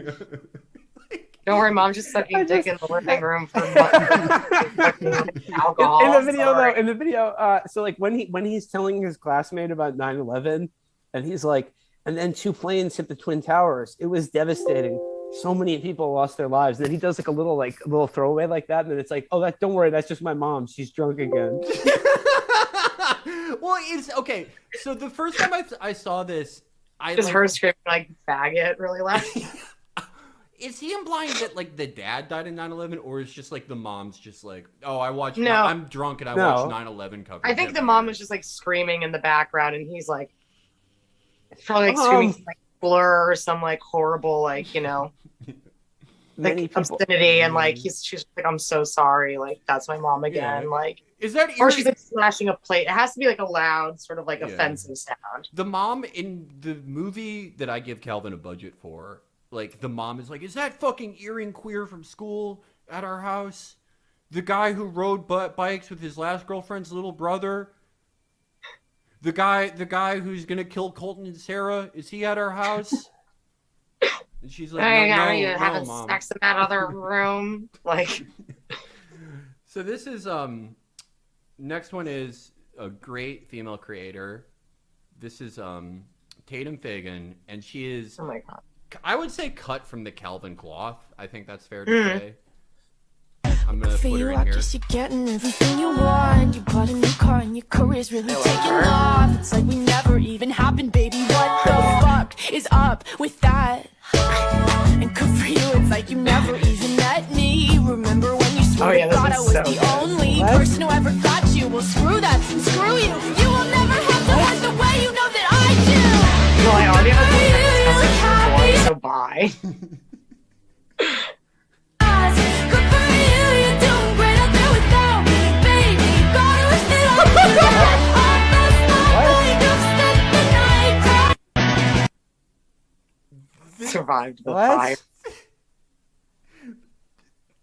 Don't worry, mom's just sucking dick in the living room for alcohol. In the video, so like when he's telling his classmate about 9/11, and he's like, and then 2 planes hit the Twin Towers. It was devastating. So many people lost their lives. And then he does like a little throwaway like that, and then it's like, oh, don't worry, that's just my mom. She's drunk again. Well, it's okay. So the first time I saw this, just her screaming like faggot really loud. Is he implying that like the dad died in 9/11, or is just like the mom's just like, oh, I'm drunk and I watched 9/11 coverage? I think the mom was just like screaming in the background, and he's like probably like screaming like Blur or some like horrible like, you know, like obscenity, and like she's like, I'm so sorry, like that's my mom again. Yeah. Like, is that or she's like smashing a plate. It has to be like a loud sort of like offensive sound. The mom in the movie that I give Calvin a budget for, like the mom is like, is that fucking earring queer from school at our house? The guy who rode bikes with his last girlfriend's little brother? The guy who's gonna kill Colton and Sarah, is he at our house? And she's like, you no, having Mom. sex in that other room? Like, So this is next one is a great female creator. This is Tatum Fagan, and she is, oh my god, I would say, cut from the Calvin cloth. I think that's fair to say. I'm gonna For put her you, in I here. guess you're getting everything you want. You bought a new car and your career's really taking off. It's like we never even happened, baby. What the fuck is up with that? And good for you, it's like you never even met me. Remember when you swore to God I was the only person who ever got you? Well, screw that and screw you. You will never have to hurt the way you know that I do. well, I already have a so bye. Good for you, you're doing great out there without me, baby. Gotta lift it up to that. All those night of the night. Survived the What? fire.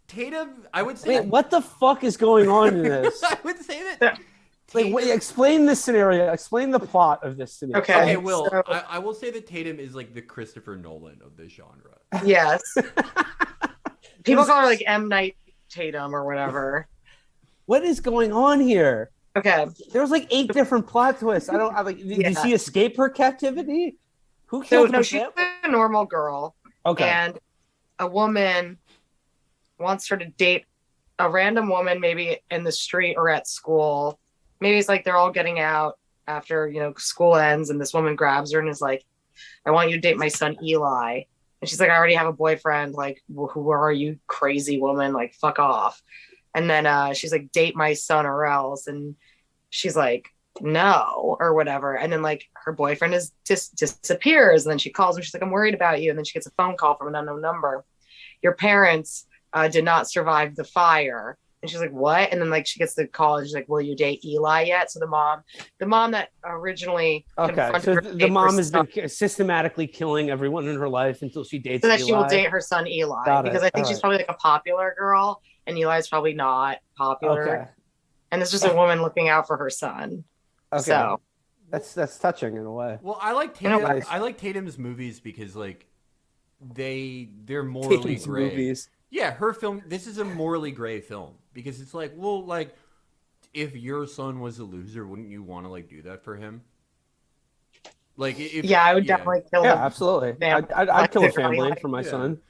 Tatum, I would say. Wait, what the fuck is going on in this? I would say that. Wait, explain this scenario. Explain the plot of this scenario. Okay, Will, so- I will say that Tatum is like the Christopher Nolan of this genre. Yes. People call her like M. Night Tatum or whatever. What is going on here? Okay. There was like 8 different plot twists. Did she escape her captivity? Who So killed no, her? she's a normal girl. Okay. And a woman wants her to date a random woman, maybe in the street or at school. Maybe it's like they're all getting out after, school ends, and this woman grabs her and is like, I want you to date my son Eli. And she's like, I already have a boyfriend. Like, who are you, crazy woman? Like, fuck off. And then she's like, date my son or else. And she's like, no, or whatever. And then like her boyfriend disappears. And then she calls him. She's like, I'm worried about you. And then she gets a phone call from an unknown number. Your parents did not survive the fire. And she's like, what? And then like she gets the call and she's like, will you date Eli yet? So the mom that originally So the mom has been systematically killing everyone in her life until she dates so that Eli. she will date her son Eli. Got it. Because I think All she's right. probably like a popular girl and Eli's probably not popular. Okay. And it's just a woman looking out for her son. Okay. So that's touching in a way. Well, I like You know, Tatum. nice. I like Tatum's movies because like they're morally Tatum's gray. movies. Yeah, her film. This is a morally gray film because it's like, well, like if your son was a loser, wouldn't you want to like do that for him? Like, if yeah, I would definitely kill Yeah, him. absolutely. Fam- I'd kill a like, family like- for my Yeah. son.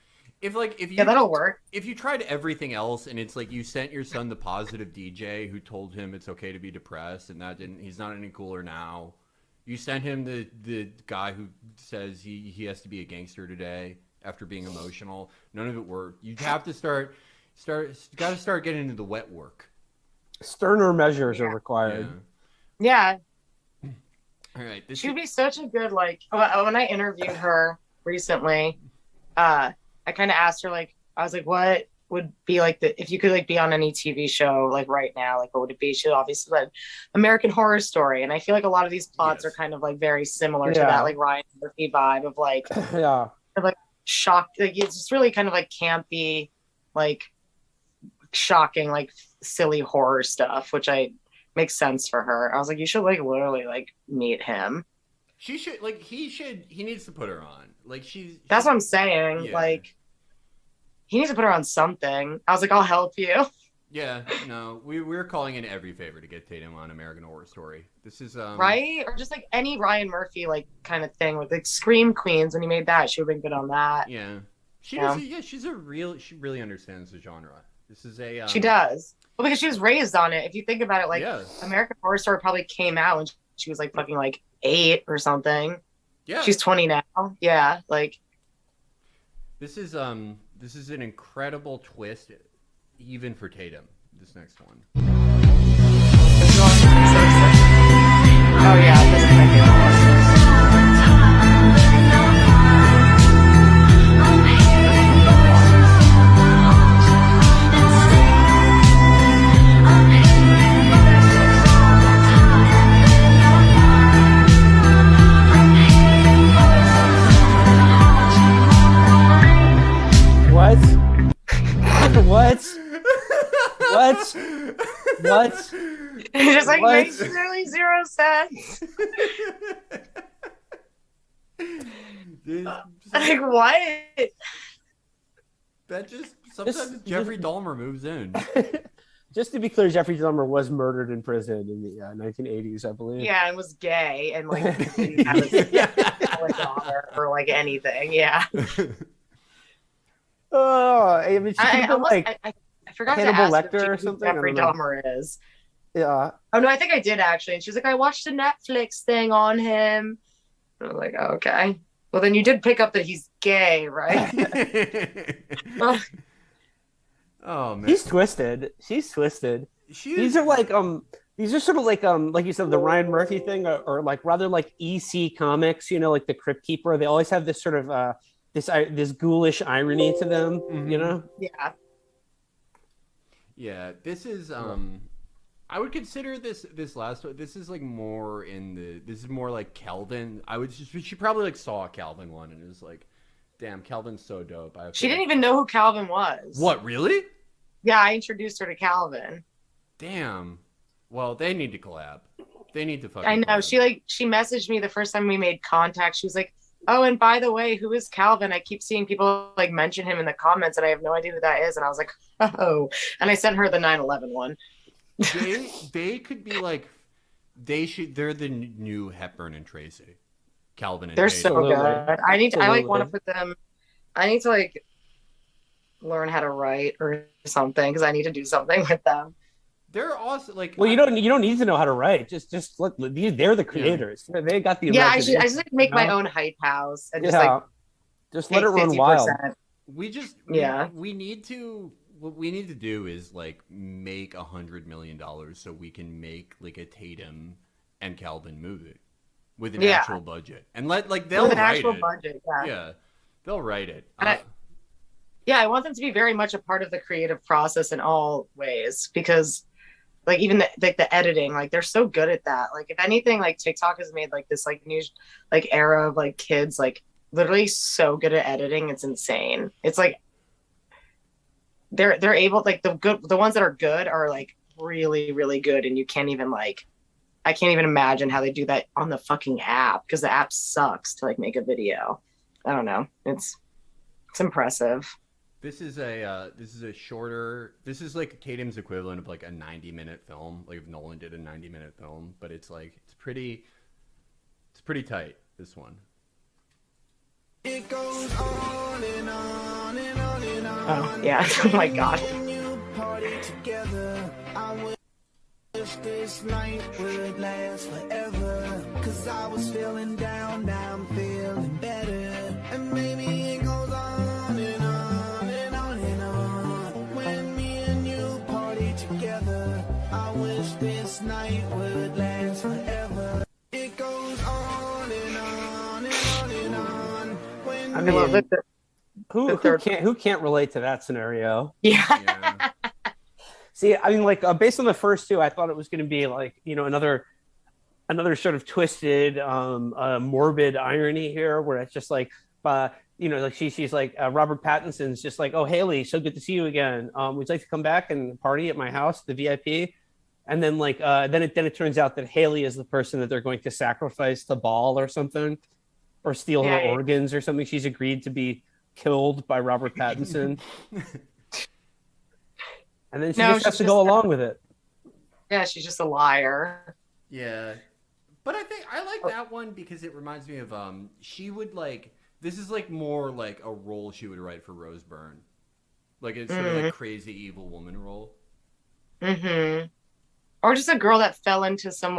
if you Yeah, that'll work. If you tried everything else and it's like you sent your son the positive DJ who told him it's okay to be depressed and he's not any cooler now. You sent him the guy who says he has to be a gangster today after being emotional. None of it worked. You have to start getting into the wet work. Sterner measures are required. Yeah. All right. She would be such a good, like, when I interviewed her recently, I kind of asked her, like, I was like, what would be like if you could like be on any TV show like right now, like what would it be? She obviously said American Horror Story. And I feel like a lot of these plots are kind of like very similar to that, like Ryan Murphy vibe of like, yeah, of like shock. Like it's just really kind of like campy, like shocking, like silly horror stuff, which makes sense for her. I was like, you should like literally like meet him. She should like he needs to put her on. Like That's what I'm saying. Yeah. Like he needs to put her on something. I was like, I'll help you. Yeah, no, we're calling in every favor to get Tatum on American Horror Story. This is Right? Or just like any Ryan Murphy like kind of thing with like Scream Queens when he made that. She would have been good on that. Yeah. She really understands the genre. This is a She does. Well, because she was raised on it. If you think about it, like Yeah. American Horror Story probably came out when she was like fucking like 8 or something. Yeah. She's 20 now. Yeah, like This is an incredible twist, even for Tatum. This next one. oh yeah, this is my favorite What? What? What? What? It just like What? makes literally zero sense. Like what? That just sometimes Jeffrey Dahmer moves in. Just to be clear, Jeffrey Dahmer was murdered in prison in the 1980s, I believe. Yeah, and was gay and like didn't have a daughter or like anything. Yeah. Oh, I mean, she could have been like I forgot Hannibal to ask Lecter her or who something. I Jeffrey don't know. Dahmer is. Yeah. Oh no, I think I did actually. And she was like, I watched a Netflix thing on him. I was like, oh, okay. Well, then you did pick up that he's gay, right? Oh man, He's twisted. She's twisted. These are sort of like you said, the Ryan Murphy thing, or like rather like EC comics, you know, like the Crypt Keeper. They always have this sort of this ghoulish irony to them, you know? Yeah. Yeah, this is I would consider this last one. This is like more this is more like Kelvin. She probably like saw a Calvin one and was like, damn, Calvin's so dope. She didn't even know who Calvin was. What, really? Yeah, I introduced her to Calvin. Damn. Well, they need to collab. They need to fucking I know. collab. She messaged me the first time we made contact. She was like, oh, and by the way, who is Calvin? I keep seeing people like mention him in the comments and I have no idea who that is. And I was like, oh. And I sent her the 9/11 one. They could be like, they're the new Hepburn and Tracy. Calvin and They're Tatum. so good. I like want to put them, I need to like learn how to write or something because I need to do something with them. They're also like, well, you don't need to know how to write. Just look, they're the creators. Yeah. They got the I just like make my own hype house and just let it run 50%. Wild. We need to. What we need to do is like make $100 million so we can make like a Tatum and Calvin movie with an actual budget and they'll write it. Budget, yeah, they'll write it. I want them to be very much a part of the creative process in all ways because like even the editing, like they're so good at that. Like if anything, like TikTok has made like this like new like era of like kids like literally so good at editing. It's insane. It's like they're able, like the ones that are good are like really, really good. And you can't even like, I can't even imagine how they do that on the fucking app because the app sucks to like make a video. I don't know. It's impressive. This is a shorter. This is like Tatum's equivalent of like a 90-minute film. Like if Nolan did a 90-minute film, but it's like it's pretty tight. This one. It goes on and on and on and on. Oh yeah! Oh my god. Wish this night would last forever. 'Cause I was feeling down, now I'm feeling better. And maybe it goes on and on and on and on. When me and you party together, I wish this night would last forever. It goes on and on and on and on. I mean, who can't relate to that scenario? Yeah. See, I mean, like based on the first two, I thought it was going to be like, you know, another sort of twisted, morbid irony here, where it's just like, you know, like she's like Robert Pattinson's just like, oh Haley, so good to see you again. Would you like to come back and party at my house, the VIP? And then like then it turns out that Haley is the person that they're going to sacrifice to Baal or something, or steal her organs or something. She's agreed to be killed by Robert Pattinson. And then she just has to go along with it. Yeah, she's just a liar. Yeah. But I think I like that one because it reminds me of she would like, this is like more like a role she would write for Rose Byrne. Like it's sort of like crazy evil woman role. Mm-hmm. Or just a girl that fell into some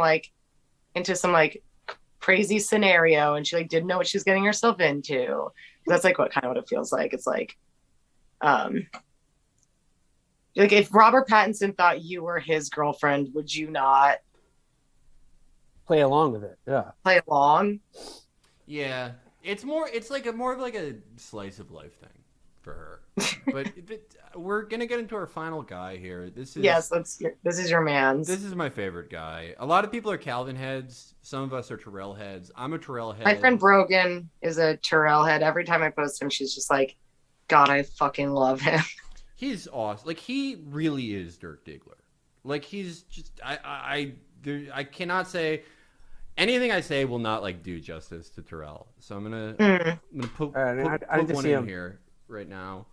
crazy scenario and she like didn't know what she was getting herself into. That's like what it feels like. It's like like if Robert Pattinson thought you were his girlfriend, would you not play along with it? Yeah. Play along? Yeah. It's more of like a slice of life thing for her. But we're going to get into our final guy here. This is your man's. This is my favorite guy. A lot of people are Calvin heads. Some of us are Terrell heads. I'm a Terrell head. My friend Brogan is a Terrell head. Every time I post him, she's just like, God, I fucking love him. He's awesome. Like, he really is Dirk Diggler. Like he's just I cannot say anything I say will not like do justice to Terrell. So I'm gonna put one in here right now.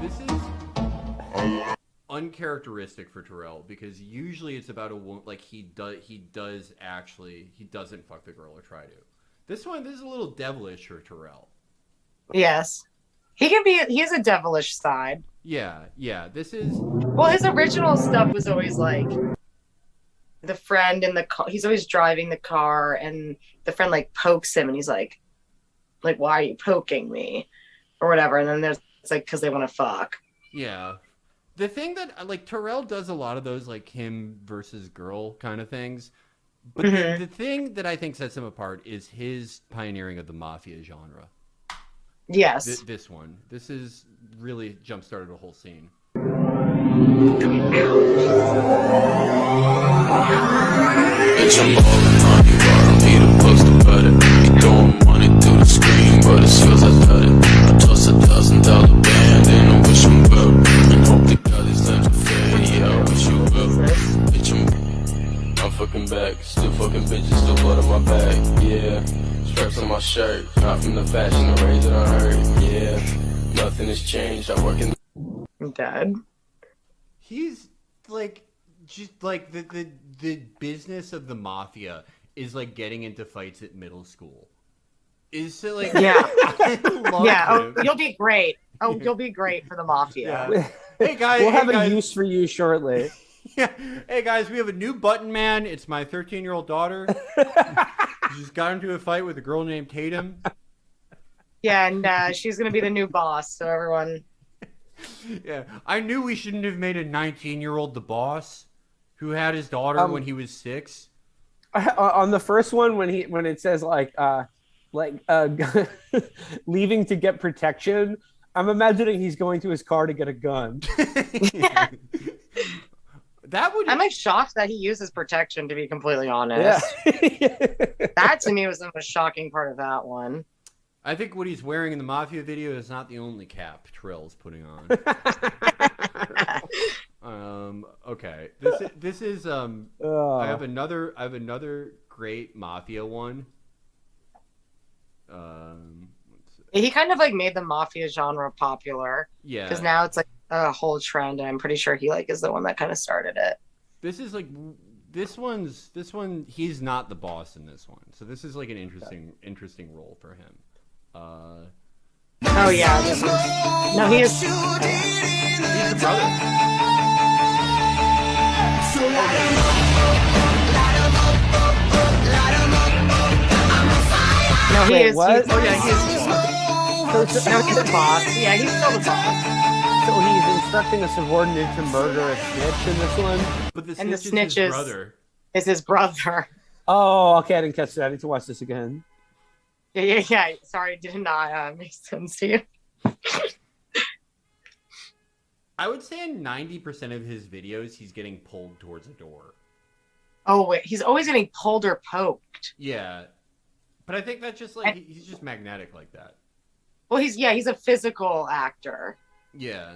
This is uncharacteristic for Terrell because usually it's about a woman. Like he doesn't fuck the girl or try to. This is a little devilish for Terrell. Yes, he has a devilish side. Yeah. This is his original stuff was always like the friend in the car. He's always driving the car, and the friend like pokes him, and he's like, why are you poking me, or whatever. And then it's like because they want to fuck. Yeah. The thing that like Terrell does a lot of those like him versus girl kind of things. But the thing that I think sets him apart is his pioneering of the mafia genre. Yes. This one. This is really jump-started a whole scene. Bitch, I'm ballin' on you, I don't need a poster butter. You throwing money through the screen, but it feels I got it. I toss $1,000 band and I wish I'm well. And hope to God this time's fair, yeah, I wish you well. Bitch, I'm fucking back, still fucking bitches, still blood on my back, yeah. Straps on my shirt, not from the fashion, the razor on hurt, yeah. Nothing has changed, I work in. I'm dead. He's like, just like the business of the mafia is like getting into fights at middle school. Is so like Oh, you'll be great. Oh, you'll be great for the mafia. Yeah. Hey guys, we'll have a use for you shortly. Yeah. Hey guys, we have a new button man. It's my 13-year-old daughter. She just got into a fight with a girl named Tatum. Yeah, and she's gonna be the new boss. So everyone. Yeah, I knew we shouldn't have made a 19-year-old the boss, who had his daughter when he was 6. On the first one, when it says leaving to get protection, I'm imagining he's going to his car to get a gun. I'm like shocked that he uses protection, to be completely honest. Yeah. That to me was the most shocking part of that one. I think what he's wearing in the Mafia video is not the only cap Trill's putting on. Okay. This is I have another great Mafia one. He kind of like made the Mafia genre popular. Yeah. Because now it's like a whole trend, and I'm pretty sure he like is the one that kind of started it. This is like this one he's not the boss in this one. So this is like an interesting role for him. Oh yeah. No, he is. He's the brother. No, he is. What? Oh yeah, he is. No, he's the boss. Yeah, he's still the boss. So he's instructing a subordinate to murder a snitch in this one. But the snitch is his brother. Is his brother. Oh, okay. I didn't catch that. I need to watch this again. Yeah. Sorry, it did not make sense to you. I would say in 90% of his videos, he's getting pulled towards a door. Oh, wait. He's always getting pulled or poked. Yeah. But I think that's just like, he's just magnetic like that. Well, he's a physical actor. Yeah.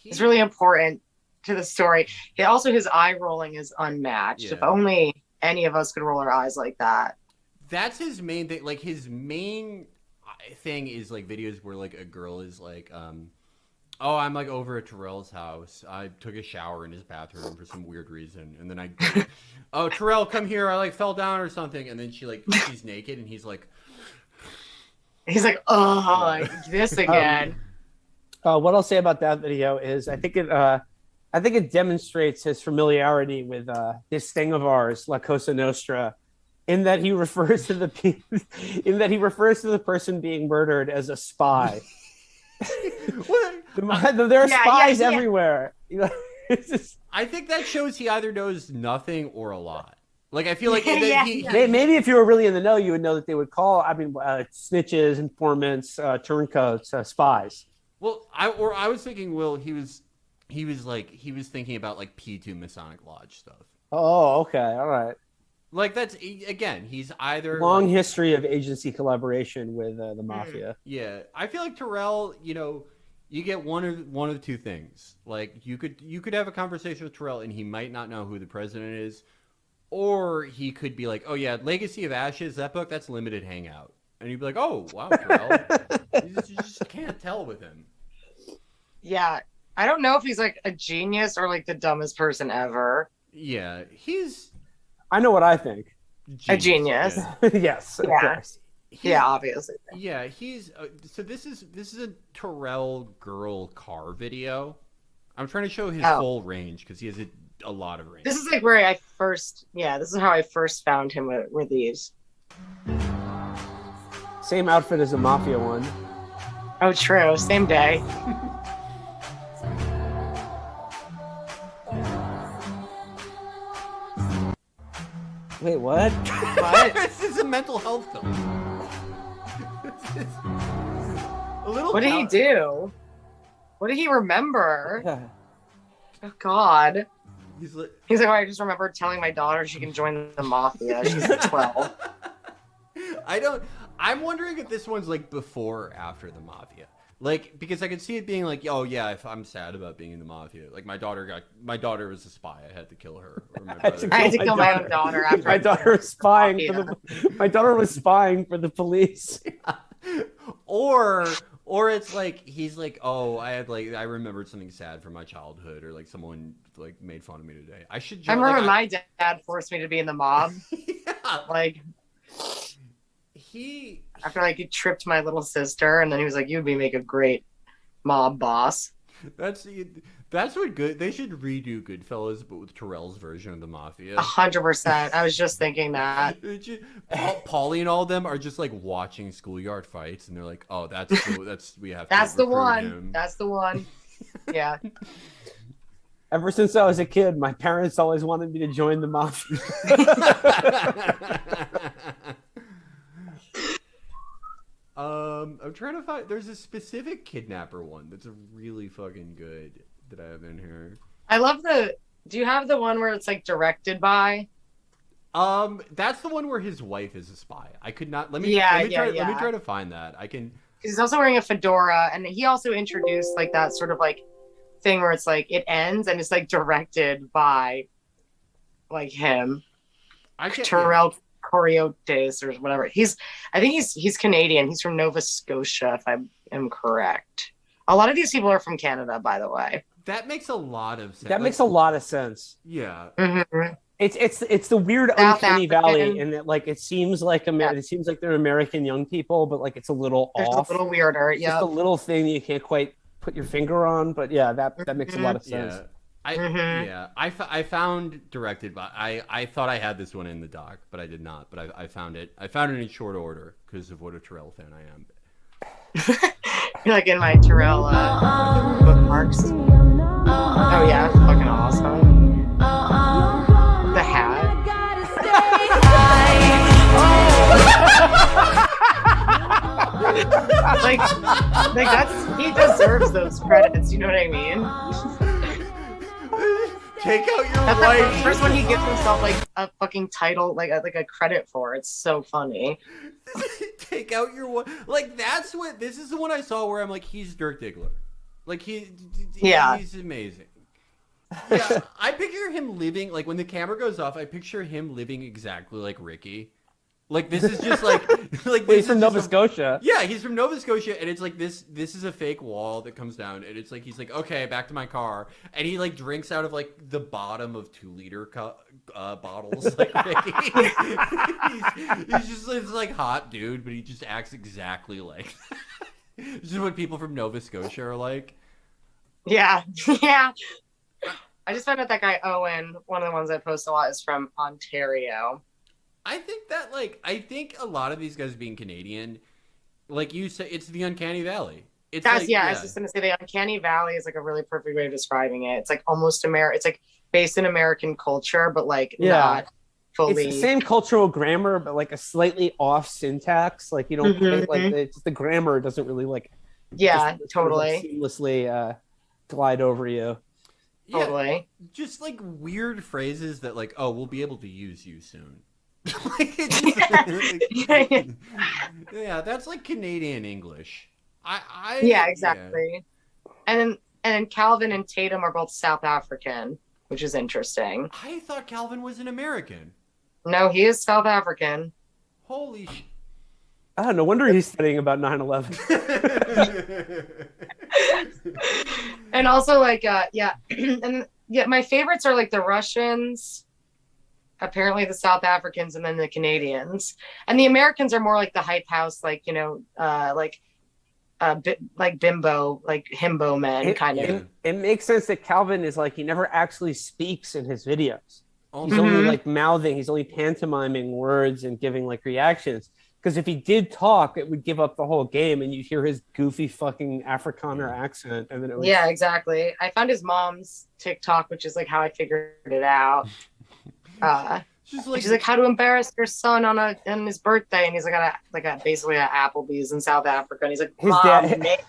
It's really important to the story. Also, his eye rolling is unmatched. Yeah. If only any of us could roll our eyes like that. That's his main thing. Like, his main thing is, like, videos where, like, a girl is like, oh, I'm, like, over at Terrell's house. I took a shower in his bathroom for some weird reason. And then oh, Terrell, come here. I, like, fell down or something. And then she's naked, and he's like... He's like, oh, like this again. What I'll say about that video is I think it demonstrates his familiarity with this thing of ours, La Cosa Nostra, in that he refers to the person being murdered as a spy. There are spies everywhere. I think that shows he either knows nothing or a lot. Like I feel like maybe if you were really in the know, you would know that they would call. I mean, snitches, informants, turncoats, spies. Well, I was thinking, Will, he was thinking about like P2 Masonic Lodge stuff. Oh, okay, all right. Like that's again, he's either long history of agency collaboration with the mafia. Yeah, I feel like Terrell, you get one of two things. Like you could have a conversation with Terrell and he might not know who the president is, or he could be like, oh yeah, Legacy of Ashes, that book, that's limited hangout, and you'd be like, oh wow, Terrell, you just can't tell with him. Yeah, I don't know if he's like a genius or like the dumbest person ever. Yeah, I know what I think. A genius. Yeah. Yes, of course. Yeah, obviously. Yeah, he's so this is a Terrell girl car video. I'm trying to show his full range because he has a lot of range. This is like where this is how I first found him with these. Same outfit as the mafia one. Oh, true. Same day. Wait, what? What? This is a mental health film. A little. What did he do? What did he remember? Oh God. He's like, oh, I just remember telling my daughter she can join the mafia. She's 12. I'm wondering if this one's like before or after the mafia. Like, because I could see it being like, oh yeah, if I'm sad about being in the mafia, like my daughter was a spy, I had to kill her. Or my brother. I had to kill my own daughter after my daughter was spying my daughter was spying for the police. Yeah. Or it's like he's like, oh, I remembered something sad from my childhood, or like someone like made fun of me today. I remember my dad forced me to be in the mob. Yeah. Like after like he tripped my little sister, and then he was like, "You'd make a great mob boss." That's what good. They should redo Goodfellas, but with Terrell's version of the mafia. 100%. I was just thinking that. Paulie and all of them are just like watching schoolyard fights, and they're like, "Oh, we have." That's to the one. Him. That's the one. Yeah. Ever since I was a kid, my parents always wanted me to join the mafia. I'm trying to find. There's a specific kidnapper one that's a really fucking good that I have in here. I love do you have the one where it's like directed by? That's the one where his wife is a spy. I could not. Let me try to find that. I can. He's also wearing a fedora, and he also introduced like that sort of like thing where it's like it ends and it's like directed by like him. Terrell Coriotes or whatever. I think he's Canadian. He's from Nova Scotia, if I am correct. A lot of these people are from Canada, by the way. That makes a lot of sense. That makes a lot of sense. Yeah. Mm-hmm. It's the weird uncanny valley, and like it seems like they're American young people, but like it's a little off. A little weirder. Yeah. Just a little thing that you can't quite put your finger on, but yeah, that makes a lot of sense. Yeah. I found directed by I thought I had this one in the doc, but I did not. But I found it. I found it in short order because of what a Terrell fan I am. You're like in my Terrell bookmarks. Oh yeah, fucking awesome. The hat. like that's he deserves those credits. You know what I mean? Take out your wife. The first one he gives himself like a fucking title, like a credit for. It's so funny. Take out your wife. Like this is the one I saw where I'm like, he's Dirk Diggler. Like he's amazing. Yeah, I picture him living like when the camera goes off. I picture him living exactly like Ricky. Like this is just like he's from Nova Scotia. Yeah, he's from Nova Scotia, and it's like this is a fake wall that comes down, and it's like he's like, okay, back to my car, and he like drinks out of like the bottom of 2-liter bottles, like Ricky. he's just this like hot dude, but he just acts exactly like. This is what people from Nova Scotia are like. Yeah, yeah. I just found out that guy Owen, one of the ones I post a lot, is from Ontario. I think a lot of these guys being Canadian, like you say, it's the uncanny valley. I was just gonna say the uncanny valley is like a really perfect way of describing it. It's like almost it's like based in American culture, but like not fully. It's the same cultural grammar, but like a slightly off syntax. Like you don't the grammar doesn't really like. Yeah, just totally. Like seamlessly glide over you. Totally. Yeah, just like weird phrases that like, oh, we'll be able to use you soon. Yeah, that's like Canadian English. Yeah, exactly. Yeah. And then Calvin and Tatum are both South African, which is interesting. I thought Calvin was an American. No, he is South African. Holy shit. Oh, no wonder he's studying about 9/11. And also like and my favorites are like the Russians, apparently the South Africans, and then the Canadians. And the Americans are more like the hype house, like like bimbo, like himbo men kind of. It makes sense that Calvin is like he never actually speaks in his videos. He's only like mouthing, he's only pantomiming words and giving like reactions. Because if he did talk, it would give up the whole game, and you'd hear his goofy fucking Afrikaner accent, and then it would... Yeah, exactly. I found his mom's TikTok, which is like how I figured it out. She's like, how to embarrass your son on his birthday, and he's like basically at Applebee's in South Africa, and he's like, his Mom, dad,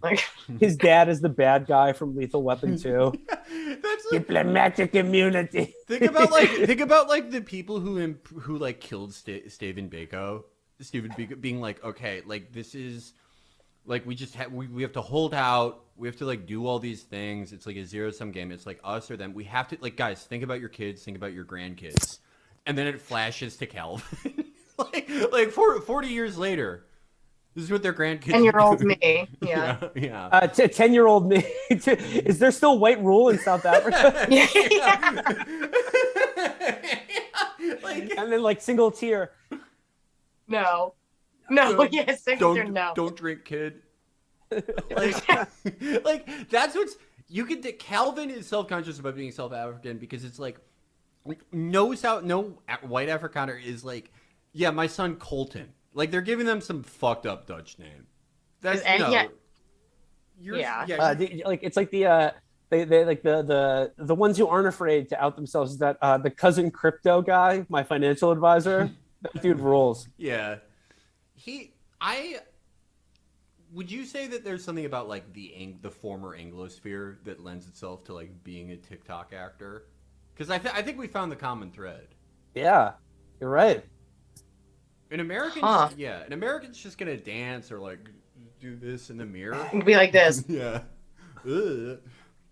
like his dad is the bad guy from Lethal Weapon 2. That's like, diplomatic immunity. Think about like the people who like killed Stephen Biko being like, okay, like this is like we have to hold out, we have to like do all these things. It's like a zero-sum game. It's like us or them. We have to, like, guys, think about your kids, think about your grandkids, and then it flashes to Calvin like 40 years later. This is what their grandkids. 10-year-old me, yeah. 10-year-old me. Is there still white rule in South Africa? And then like single tier. No, single tier. No. Don't drink, kid. Like that's what's you could. Calvin is self-conscious about being South African because it's like no white Afrikaner is like, yeah, my son Colton. Like they're giving them some fucked up Dutch name. That's like it's like the they like the ones who aren't afraid to out themselves is that the cousin crypto guy, my financial advisor. That dude rules. Yeah, would you say that there's something about like the former Anglosphere that lends itself to like being a TikTok actor? Because I think we found the common thread. Yeah, you're right. An American's just gonna dance or like do this in the mirror. Be like this. Yeah. Ugh.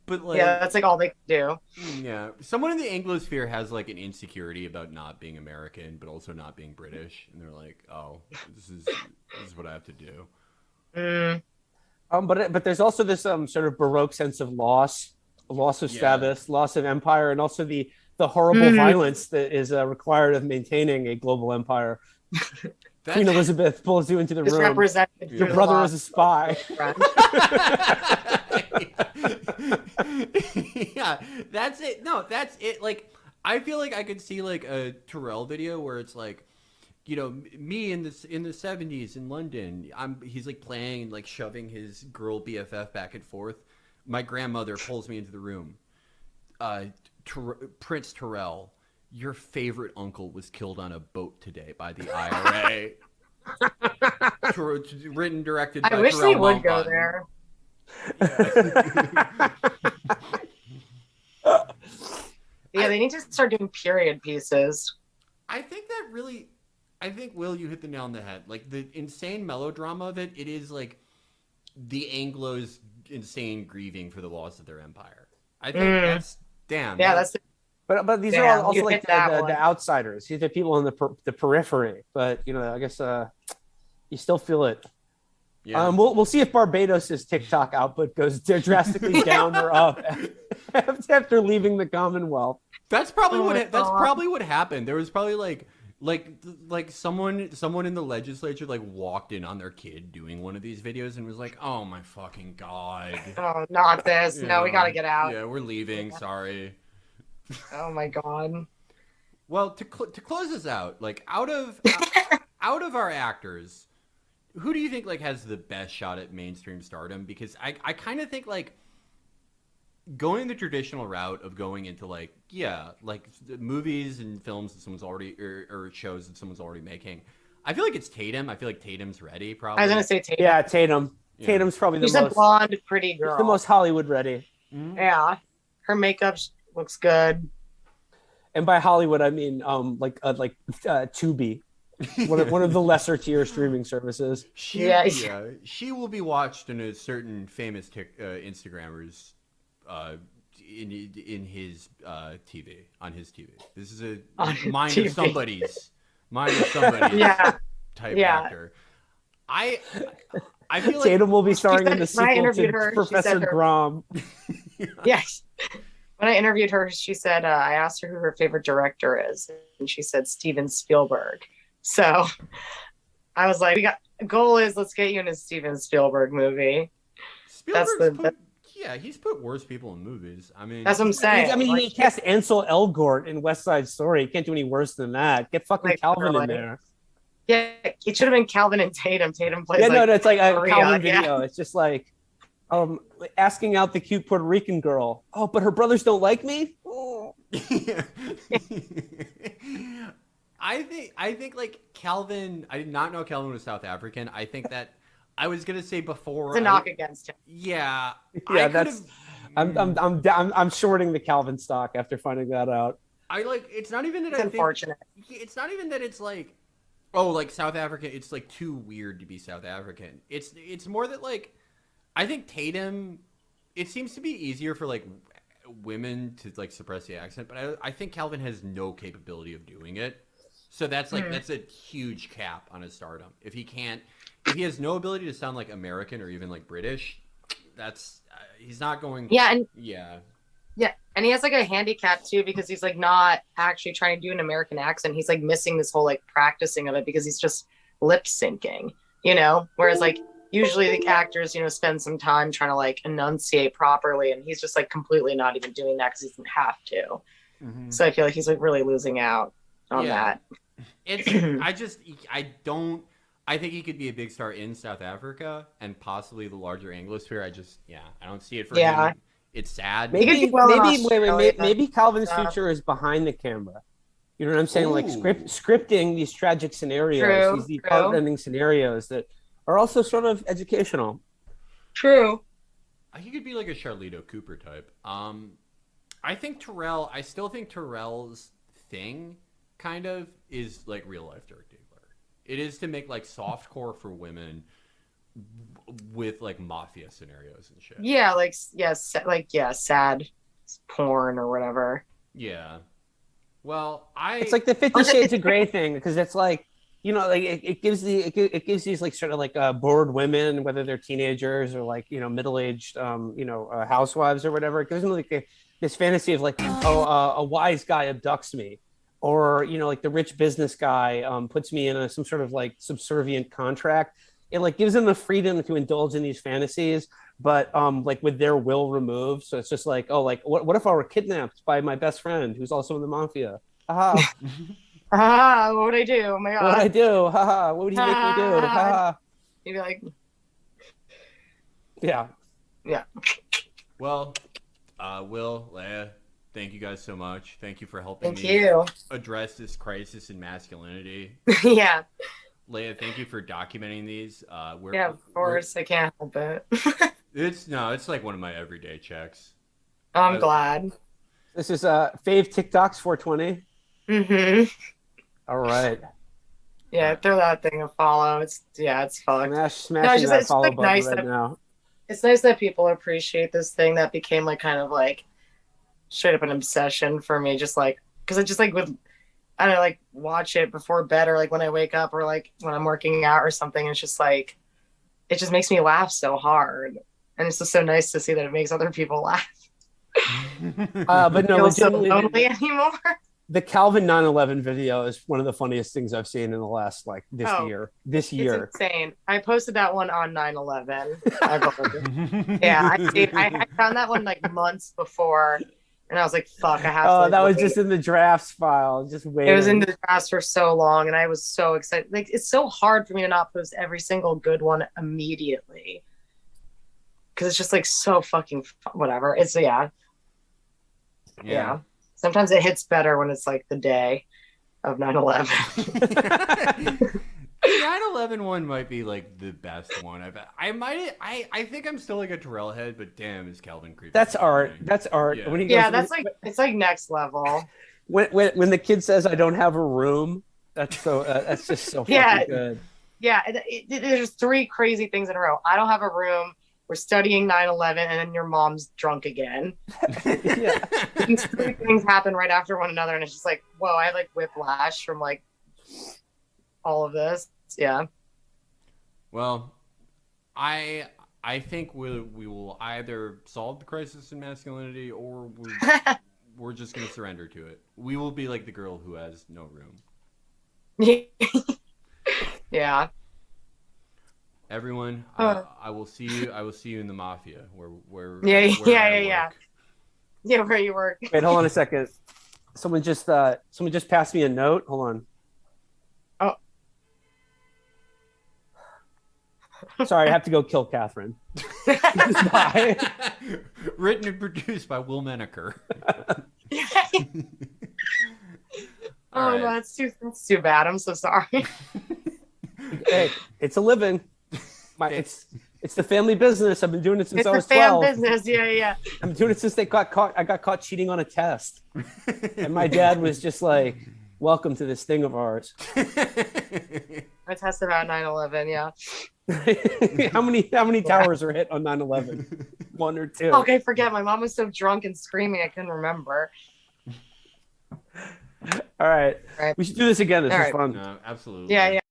But like, yeah, that's like all they do. Yeah, someone in the Anglosphere has like an insecurity about not being American, but also not being British, and they're like, "Oh, this is what I have to do." But there's also this sort of Baroque sense of loss of status, loss of empire, and also the horrible violence that is required of maintaining a global empire. Queen Elizabeth pulls you into the room. Your brother is a spy. Yeah, that's it. No, that's it. Like, I feel like I could see like a Terrell video where it's like, you know, me in the 70s in London. He's like playing and like shoving his girl BFF back and forth. My grandmother pulls me into the room. Prince Terrell, your favorite uncle was killed on a boat today by the IRA. Written, directed by I wish Terrell they would Mountbatten. go there. Yeah, they need to start doing period pieces. I think Will, you hit the nail on the head. Like the insane melodrama of it, it is like the Anglos insane grieving for the loss of their empire. I think that's damn. Yeah, that's. But these are also like the outsiders. These are people in the periphery. But you know, I guess you still feel it. Yeah. We'll see if Barbados' TikTok output goes drastically down or up after leaving the Commonwealth. That's probably what happened. There was probably like someone in the legislature like walked in on their kid doing one of these videos and was like, "Oh my fucking god! Oh, not this! No, we gotta get out. Yeah, we're leaving. Sorry." Oh my god. Well, to close this out, like out of our actors, who do you think like has the best shot at mainstream stardom? Because I kind of think like going the traditional route of going into like movies and films that someone's already or shows that someone's already making. I feel like it's Tatum. I feel like Tatum's ready. Probably. I was gonna say Tatum. Yeah, Tatum. Yeah. Tatum's probably She's the a most blonde, pretty girl. She's the most Hollywood ready. Mm-hmm. Yeah, her makeup looks good. And by Hollywood, I mean Tubi, one of the lesser tier streaming services. She will be watched in a certain famous Instagrammer's in his TV on his TV. This is a mind of somebody's type actor. I feel like Tatum will be starring in the sequel to Professor Grom. Yes. When I interviewed her, she said, I asked her who her favorite director is, and she said Steven Spielberg. So I was like, goal is let's get you in a Steven Spielberg movie. He's put worse people in movies. I mean, that's what I'm saying. He cast Ansel Elgort in West Side Story. He can't do any worse than that. Get fucking Calvin in there. Yeah, it should have been Calvin and Tatum. Tatum plays it's like a Maria, Calvin video. It's just like asking out the cute Puerto Rican girl. Oh, but her brothers don't like me? Oh. I think like Calvin, I did not know Calvin was South African. I think that I was gonna say before it's a knock against him. Yeah. I'm shorting the Calvin stock after finding that out. It's not even that it's unfortunate. It's not even that it's like, oh, like South Africa, it's like too weird to be South African. It's more that like I think Tatum, it seems to be easier for like women to like suppress the accent, but I think Calvin has no capability of doing it. So that's like that's a huge cap on his stardom. If he has no ability to sound like American or even like British, that's he's not going. Yeah, and he has like a handicap too because he's like not actually trying to do an American accent. He's like missing this whole like practicing of it because he's just lip syncing, Whereas like usually the actors, spend some time trying to like enunciate properly, and he's just like completely not even doing that because he doesn't have to. Mm-hmm. So I feel like he's like really losing out on that. I think he could be a big star in South Africa and possibly the larger Anglosphere. I don't see it for him. It's sad. Maybe Calvin's future is behind the camera. You know what I'm saying? Ooh. Like scripting these tragic scenarios, these heartrending scenarios that are also sort of educational. True. He could be like a Charlito Cooper type. I still think Terrell's thing kind of is like real life Dirk Diggler. It is to make like softcore for women with like mafia scenarios and shit. Yeah, sad porn or whatever. Yeah. Well, it's like the 50 Shades of Grey thing because it's like, like it gives these like sort of like bored women, whether they're teenagers or like middle-aged housewives or whatever. It gives them like this fantasy of like a wise guy abducts me, or like the rich business guy puts me in some sort of like subservient contract. It like gives them the freedom to indulge in these fantasies, but like with their will removed. So it's just like, oh, like what if I were kidnapped by my best friend who's also in the mafia? Aha. What would I do? Oh my god. What would I do? Haha. What would he make me do? Haha. You'd be like, yeah. Well, Will, Leia, thank you guys so much. Thank you for helping address this crisis in masculinity. Yeah. Leia, thank you for documenting these. Of course, I can't help it. It's like one of my everyday checks. I'm glad. This is Fave TikToks 420. Mm-hmm. All right. Yeah, throw that thing a follow. It's fun. Smashing that follow button right now. It's nice that people appreciate this thing that became like kind of like straight up an obsession for me. Just like because I just like would. I don't know, like watch it before bed or like when I wake up or like when I'm working out or something. It's just like, it just makes me laugh so hard. And it's just so nice to see that it makes other people laugh. But no, legitimately, so lonely anymore. The Calvin 9/11 video is one of the funniest things I've seen in the last this year. It's insane. I posted that one on 9/11. Yeah, I found that one like months before. And I was like, fuck, I have to. Oh, that was just in the drafts file. Just waiting. It was in the drafts for so long, and I was so excited. Like, it's so hard for me to not post every single good one immediately. because it's just like so fucking whatever. It's yeah. Sometimes it hits better when it's like the day of 9/11. The 9/11 one might be like the best one. I think I'm still like a Terrell head, but damn, is Calvin creepy. That's art. That's art. Yeah. When he goes, That's like it's like next level. When the kid says, "I don't have a room," that's just so fucking good. Yeah, there's 3 crazy things in a row. I don't have a room. We're studying 9/11, and then your mom's drunk again. Yeah. These 3 things happen right after one another, and it's just like, whoa! I had like whiplash from like all of this. Yeah. Well, I think we will either solve the crisis in masculinity, or we're just gonna surrender to it. We will be like the girl who has no room. Yeah. Everyone, I will see you. I will see you in the mafia. Where Yeah. where Where you work. Wait, hold on a second. Someone just passed me a note. Hold on. Oh. Sorry, I have to go kill Catherine. Bye. Written and produced by Will Menaker. Oh no, that's too bad. I'm so sorry. Hey, it's a living. It's the family business. I've been doing it since I was 12. It's the fam business. Yeah. I'm doing it since they got caught. I got caught cheating on a test, and my dad was just like, "Welcome to this thing of ours." I tested about 9/11. Yeah. How many towers are hit on 9/11? 1 or 2? Okay, forget. My mom was so drunk and screaming, I couldn't remember. All right. We should do this again. This is fun. No, absolutely. Yeah.